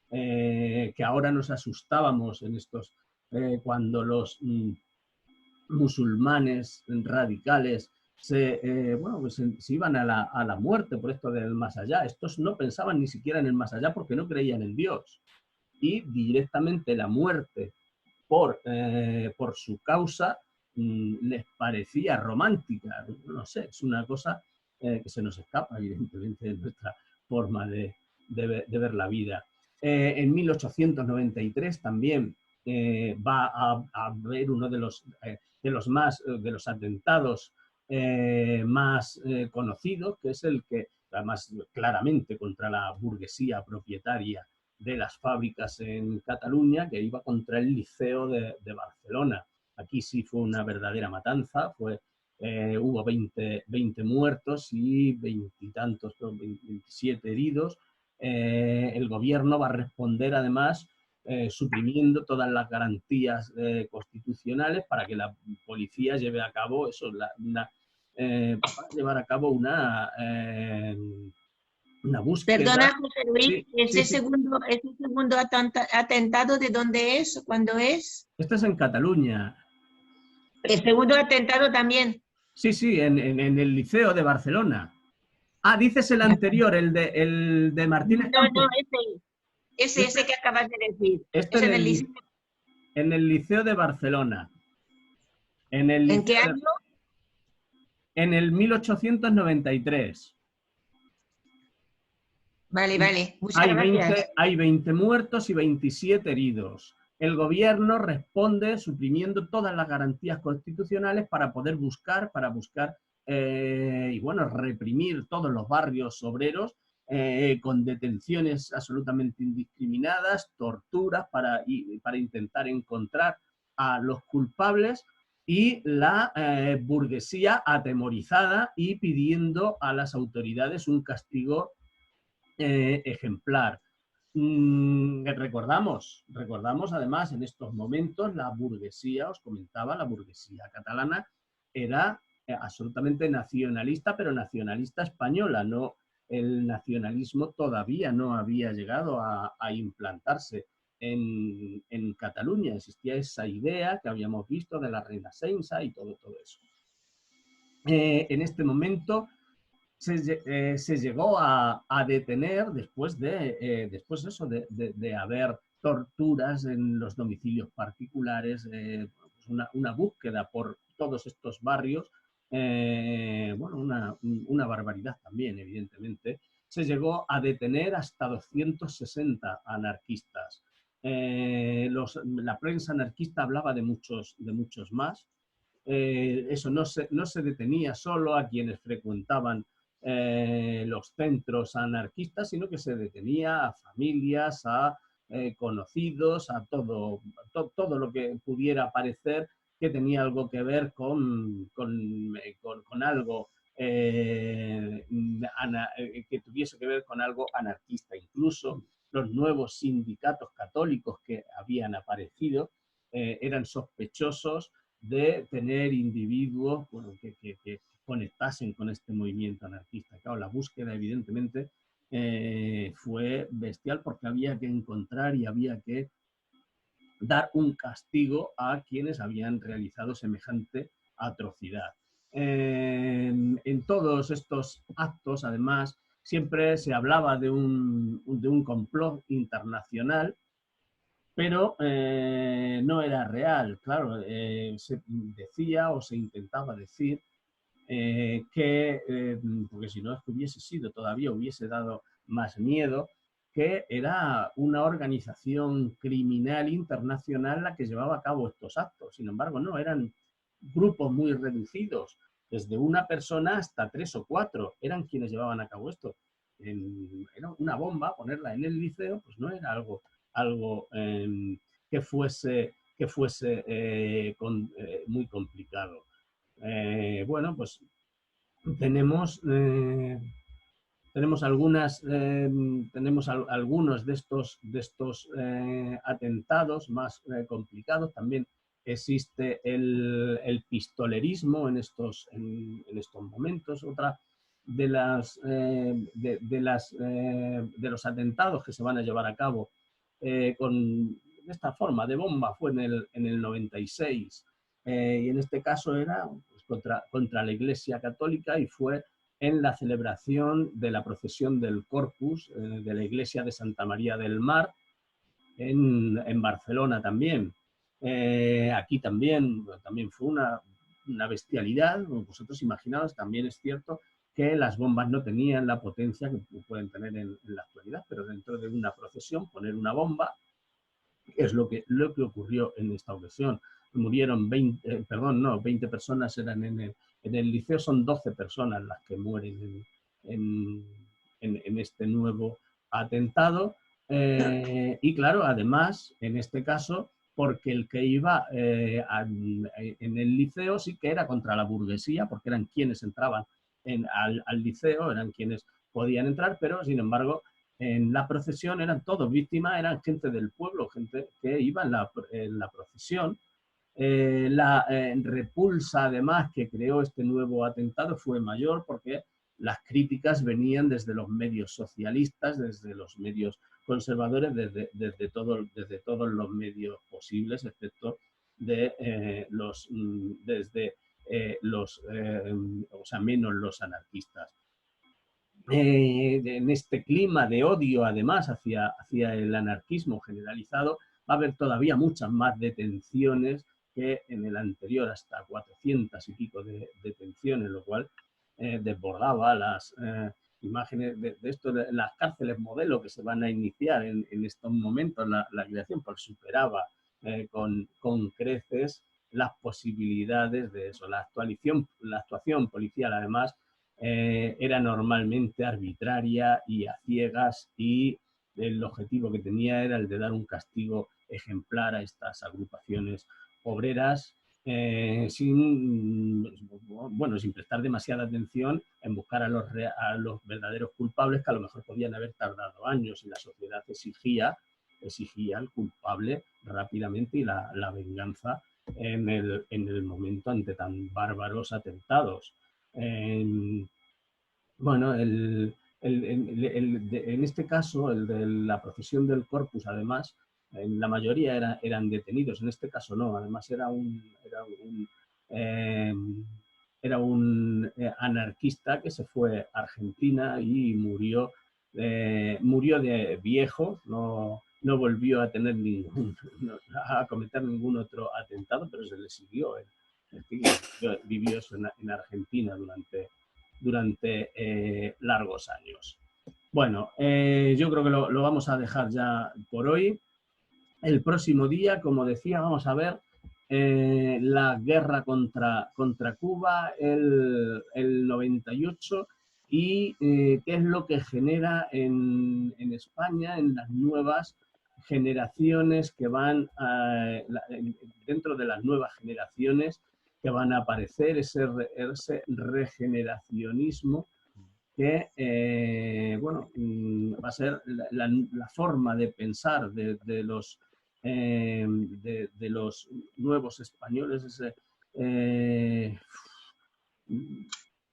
que ahora nos asustábamos en estos, cuando los musulmanes radicales se iban a la muerte por esto del más allá. Estos no pensaban ni siquiera en el más allá porque no creían en Dios. Y directamente la muerte por su causa les parecía romántica. No sé, es una cosa que se nos escapa, evidentemente, de nuestra forma de ver la vida. En 1893 también va a haber uno de los atentados más conocido, que es el que, además claramente contra la burguesía propietaria de las fábricas en Cataluña, que iba contra el Liceo de Barcelona. Aquí sí fue una verdadera matanza, hubo 20 muertos y 20 y tantos, 27 heridos. El gobierno va a responder además suprimiendo todas las garantías constitucionales para que la policía lleve a cabo eso, llevar a cabo una búsqueda.
Perdona, José Luis,
Sí,
ese
sí.
segundo atentado, ¿de dónde es? ¿Cuándo es?
Esto es en Cataluña.
El segundo atentado también.
Sí, en el Liceo de Barcelona. Ah, dices el anterior, el de Martínez Campos.
No, ese que acabas de decir.
Este
Es
en el Liceo de Barcelona.
¿En qué año?
En el 1893.
Vale. Muchas gracias.
Hay 20 muertos y 27 heridos. El gobierno responde suprimiendo todas las garantías constitucionales para poder buscar y bueno, reprimir todos los barrios obreros con detenciones absolutamente indiscriminadas, torturas para intentar encontrar a los culpables y la burguesía atemorizada y pidiendo a las autoridades un castigo ejemplar. Recordamos además en estos momentos la burguesía, os comentaba, la burguesía catalana era absolutamente nacionalista, pero nacionalista española, no, el nacionalismo todavía no había llegado a implantarse en Cataluña. Existía esa idea que habíamos visto de la Renacença y todo eso. En este momento se llegó a detener después de haber torturas en los domicilios particulares, una búsqueda por todos estos barrios, una barbaridad también, evidentemente. Se llegó a detener hasta 260 anarquistas. La prensa anarquista hablaba de muchos más. Eso no se detenía solo a quienes frecuentaban los centros anarquistas, sino que se detenía a familias, a conocidos, a todo lo que pudiera parecer que tenía algo que ver con algo que tuviese que ver con algo anarquista. Incluso los nuevos sindicatos católicos que habían aparecido eran sospechosos de tener individuos que conectasen con este movimiento anarquista. Claro, la búsqueda evidentemente fue bestial porque había que encontrar y había que dar un castigo a quienes habían realizado semejante atrocidad. En todos estos actos, además, siempre se hablaba de un complot internacional, pero no era real. Claro, se decía o se intentaba decir porque si no es que hubiese dado más miedo, que era una organización criminal internacional la que llevaba a cabo estos actos. Sin embargo, no, eran grupos muy reducidos, desde una persona hasta 3 o 4 eran quienes llevaban a cabo esto. Era una bomba, ponerla en el liceo, pues no era algo que fuese muy complicado. Bueno, pues tenemos algunos de estos atentados más complicados. También existe el pistolerismo en estos momentos. Otra de los atentados que se van a llevar a cabo con esta forma de bomba fue en el 96, y en este caso era contra la Iglesia Católica, y fue en la celebración de la procesión del Corpus de la Iglesia de Santa María del Mar en Barcelona también. Aquí también fue una bestialidad. Vosotros imaginaos, también es cierto que las bombas no tenían la potencia que pueden tener en la actualidad, pero dentro de una procesión poner una bomba es lo que ocurrió en esta ocasión. murieron 20 personas eran en el liceo, son 12 personas las que mueren en este nuevo atentado. Y claro, además, en este caso, porque el que iba en el liceo sí que era contra la burguesía, porque eran quienes entraban al liceo, eran quienes podían entrar, pero sin embargo en la procesión eran todos víctimas, eran gente del pueblo, gente que iba en la procesión. La repulsa además que creó este nuevo atentado fue mayor porque las críticas venían desde los medios socialistas, desde los medios conservadores, desde todos los medios posibles, excepto menos los anarquistas. En este clima de odio, además, hacia el anarquismo generalizado, va a haber todavía muchas más detenciones que en el anterior, hasta 400 y pico de detenciones, lo cual desbordaba las imágenes de esto, de las cárceles modelo que se van a iniciar en estos momentos, la creación, porque superaba con creces las posibilidades de eso. La actuación policial, además, era normalmente arbitraria y a ciegas, y el objetivo que tenía era el de dar un castigo ejemplar a estas agrupaciones obreras, sin prestar demasiada atención en buscar a los verdaderos culpables, que a lo mejor podían haber tardado años, y la sociedad exigía al culpable rápidamente, y la venganza en el momento ante tan bárbaros atentados. En este caso, el de la procesión del Corpus, además, la mayoría eran detenidos. En este caso no, además era un anarquista que se fue a Argentina y murió de viejo, no volvió a cometer ningún otro atentado, pero se le siguió. Vivió eso en Argentina durante largos años. Bueno, yo creo que lo vamos a dejar ya por hoy. El próximo día, como decía, vamos a ver la guerra contra Cuba, el 98, y qué es lo que genera en España, en las nuevas generaciones que van dentro de las nuevas generaciones que van a aparecer, ese regeneracionismo que va a ser la forma de pensar de los nuevos españoles,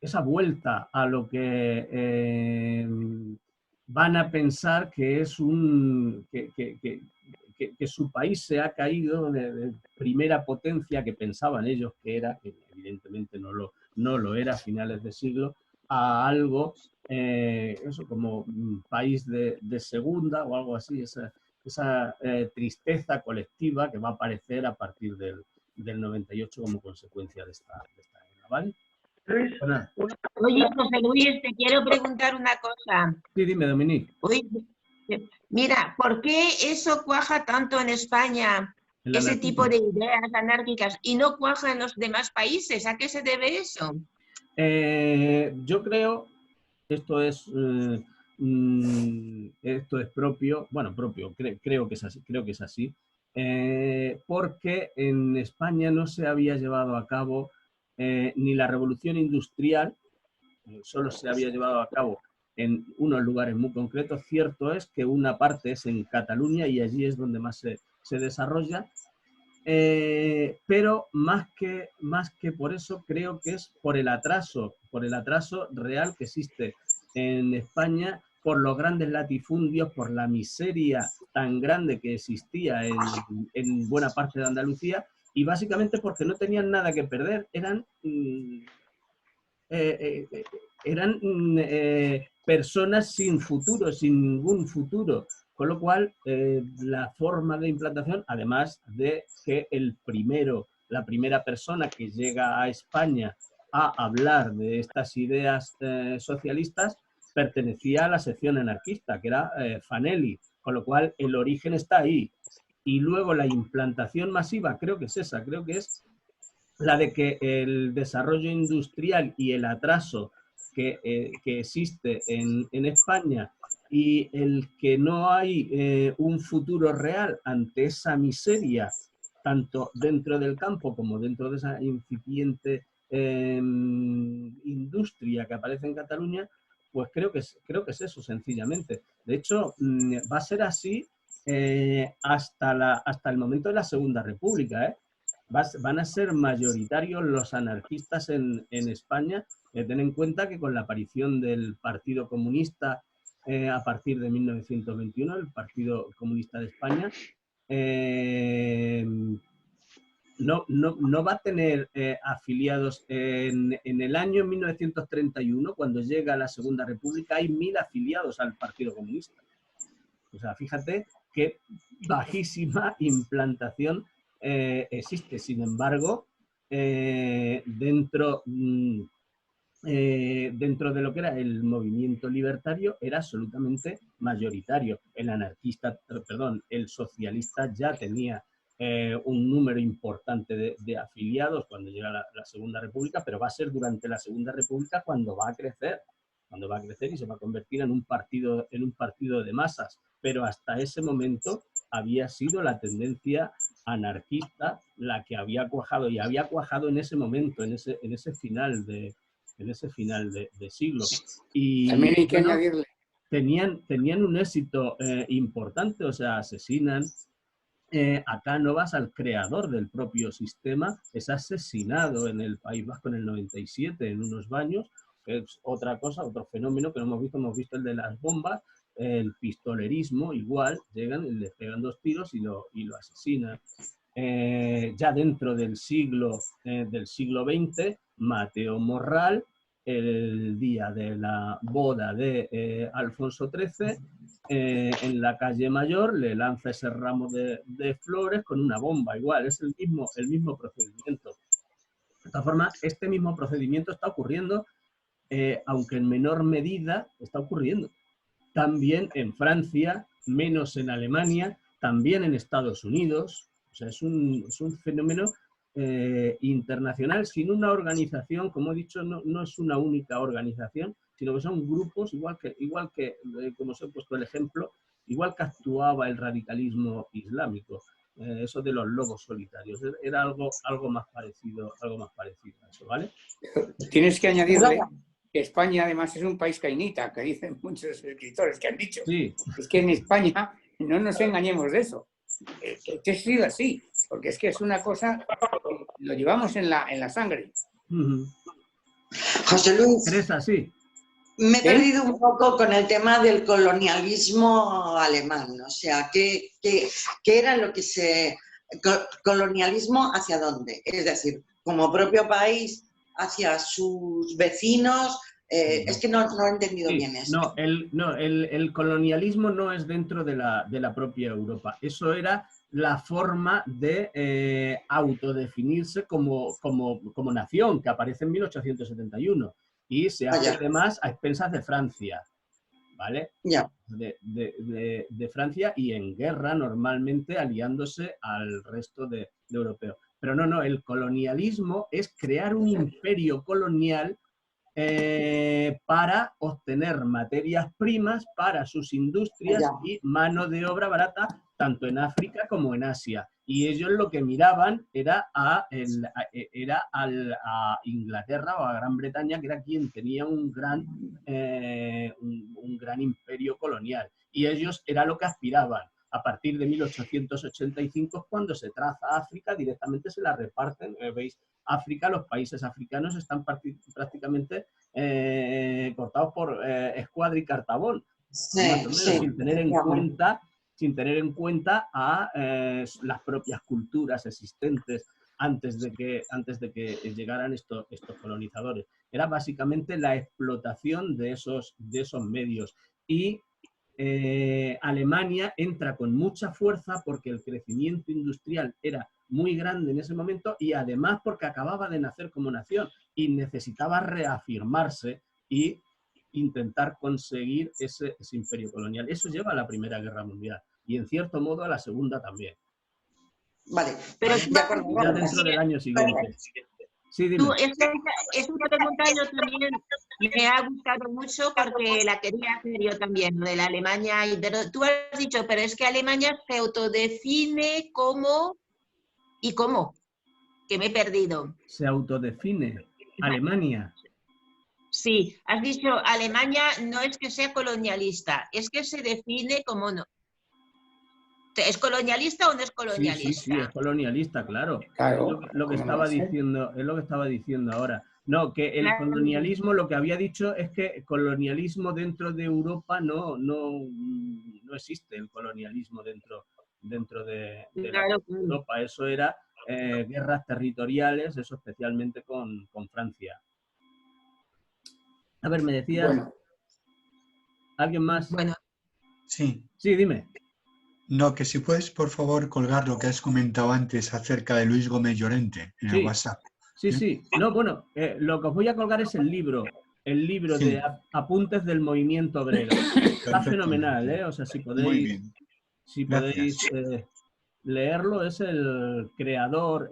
esa vuelta a lo que van a pensar que es que su país se ha caído de primera potencia que pensaban ellos que era, que evidentemente no lo era a finales de siglo, a algo eso como un país de segunda o algo así, esa tristeza colectiva que va a aparecer a partir del 98 como consecuencia de esta guerra, ¿vale?
Bueno. Oye, José Luis, te quiero preguntar una cosa.
Sí, dime, Dominique.
Oye, mira, ¿por qué eso cuaja tanto en España, ese tipo de ideas anárquicas, y no cuaja en los demás países? ¿A qué se debe eso?
Yo creo, esto es propio, creo que es así, porque en España no se había llevado a cabo ni la revolución industrial, solo se había llevado a cabo en unos lugares muy concretos. Cierto es que una parte es en Cataluña y allí es donde más se desarrolla, pero más que por eso, creo que es por el atraso real que existe en España, por los grandes latifundios, por la miseria tan grande que existía en buena parte de Andalucía, y básicamente porque no tenían nada que perder, eran personas sin futuro, sin ningún futuro, con lo cual la forma de implantación, además de que la primera persona que llega a España a hablar de estas ideas socialistas pertenecía a la sección anarquista, que era Fanelli, con lo cual el origen está ahí. y luego la implantación masiva, creo que es esa, creo que es la de que el desarrollo industrial y el atraso que existe en España y el que no hay un futuro real ante esa miseria, tanto dentro del campo como dentro de esa incipiente industria que aparece en Cataluña, pues creo que es eso, sencillamente. De hecho, va a ser así hasta el momento de la Segunda República, ¿eh? Van a ser mayoritarios los anarquistas en España. Ten en cuenta que con la aparición del Partido Comunista a partir de 1921, el Partido Comunista de España, no va a tener afiliados. En el año 1931, cuando llega la Segunda República, hay 1000 afiliados al Partido Comunista. O sea, fíjate qué bajísima implantación existe. Sin embargo, dentro de lo que era el movimiento libertario era absolutamente mayoritario. El socialista ya tenía un número importante de afiliados cuando llega la Segunda República, pero va a ser durante la Segunda República cuando va a crecer y se va a convertir en un partido de masas. Pero hasta ese momento había sido la tendencia anarquista la que había cuajado, y había cuajado en ese momento, en ese final de siglo. Y
también hay que añadirle.
Tenían un éxito importante, o sea, asesinan a Cánovas, al creador del propio sistema, es asesinado en el País Vasco en el 97 en unos baños, que es otra cosa, otro fenómeno que no hemos visto el de las bombas, el pistolerismo, igual, llegan y le pegan 2 tiros y lo asesinan. Ya dentro del siglo XX, Mateo Morral, el día de la boda de Alfonso XIII, en la calle Mayor, le lanza ese ramo de flores con una bomba, igual, es el mismo procedimiento. De todas formas, este mismo procedimiento está ocurriendo, aunque en menor medida, está ocurriendo también en Francia, menos en Alemania, también en Estados Unidos. O sea, es un fenómeno internacional, sin una organización, como he dicho, no es una única organización, sino que son grupos, igual que como os he puesto el ejemplo, igual que actuaba el radicalismo islámico, eso de los lobos solitarios, era algo más parecido a eso, ¿vale?
Tienes que añadirle que España además es un país cainita, que dicen muchos escritores que han dicho.
Sí.
Es que en España, no nos engañemos de eso, que ha sido así, porque es que es una cosa que lo llevamos en la sangre.
José Luis,
¿Eres así?
me he perdido un poco con el tema del colonialismo alemán, o sea, ¿qué era lo que colonialismo hacia dónde? Es decir, como propio país hacia sus vecinos, es que no he entendido bien eso.
El colonialismo no es dentro de la propia Europa. Eso era la forma de autodefinirse como nación, que aparece en 1871 y se hace además a expensas de Francia, ¿vale?
Ya.
De Francia, y en guerra normalmente aliándose al resto de europeos. Pero no, el colonialismo es crear un imperio colonial para obtener materias primas para sus industrias y mano de obra barata, tanto en África como en Asia. Y ellos lo que miraban era a Inglaterra o a Gran Bretaña, que era quien tenía un gran imperio colonial. Y ellos era lo que aspiraban. A partir de 1885, cuando se traza África, directamente se la reparten. ¿Veis? África, los países africanos están prácticamente cortados por Escuadra y Cartabón, sin tener en cuenta a las propias culturas existentes antes de que llegaran estos colonizadores. Era básicamente la explotación de esos medios. Y Alemania entra con mucha fuerza porque el crecimiento industrial era muy grande en ese momento, y además porque acababa de nacer como nación y necesitaba reafirmarse y intentar conseguir ese imperio colonial. Eso lleva a la Primera Guerra Mundial y en cierto modo a la Segunda también.
Vale,
Pero
de acuerdo.
Ya dentro del año siguiente. Sí, dime.
Esa pregunta yo también me ha gustado mucho porque la quería hacer yo también, lo de la Alemania. Pero tú has dicho, pero es que Alemania se autodefine como... ¿Y cómo? Que me he perdido.
Se autodefine. Alemania.
Sí, has dicho Alemania no es que sea colonialista, es que se define como no. ¿Es colonialista o no es colonialista?
Sí, es colonialista, claro.
Claro,
Es lo que estaba diciendo, es lo que estaba diciendo ahora. No, que el colonialismo, lo que había dicho es que colonialismo dentro de Europa no existe el colonialismo dentro de Europa. Eso era guerras territoriales, eso especialmente con Francia. A ver, me decías...
Bueno.
¿Alguien más?
Bueno.
Sí.
Sí, dime.
No, que si puedes, por favor, colgar lo que has comentado antes acerca de Luis Gómez Llorente en el WhatsApp.
Sí. No, bueno, lo que os voy a colgar es el libro de Apuntes del Movimiento Obrero. Está fenomenal, ¿eh? O sea, si podéis leerlo, es el creador,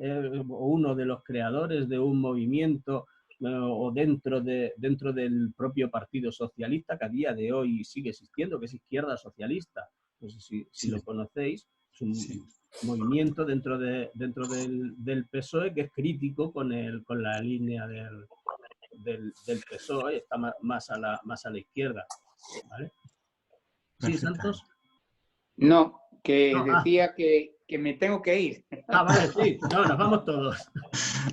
o uno de los creadores de un movimiento o dentro del propio Partido Socialista, que a día de hoy sigue existiendo, que es Izquierda Socialista. No sé si lo conocéis. Es un movimiento dentro del PSOE que es crítico con la línea del PSOE, está más a la izquierda. ¿Vale? Sí, Santos.
No, que decía que me tengo que ir.
Vale, sí. No, nos vamos todos.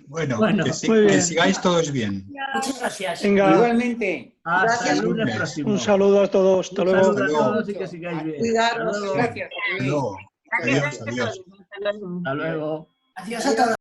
Bueno, que sigáis todos bien.
Muchas gracias.
Venga.
Igualmente.
Hasta el lunes próximo.
Un saludo a todos. Hasta luego.
Un saludo a todos y que sigáis bien.
Cuidaros.
Gracias.
Adiós.
Adiós.
Hasta luego.
Adiós a todos.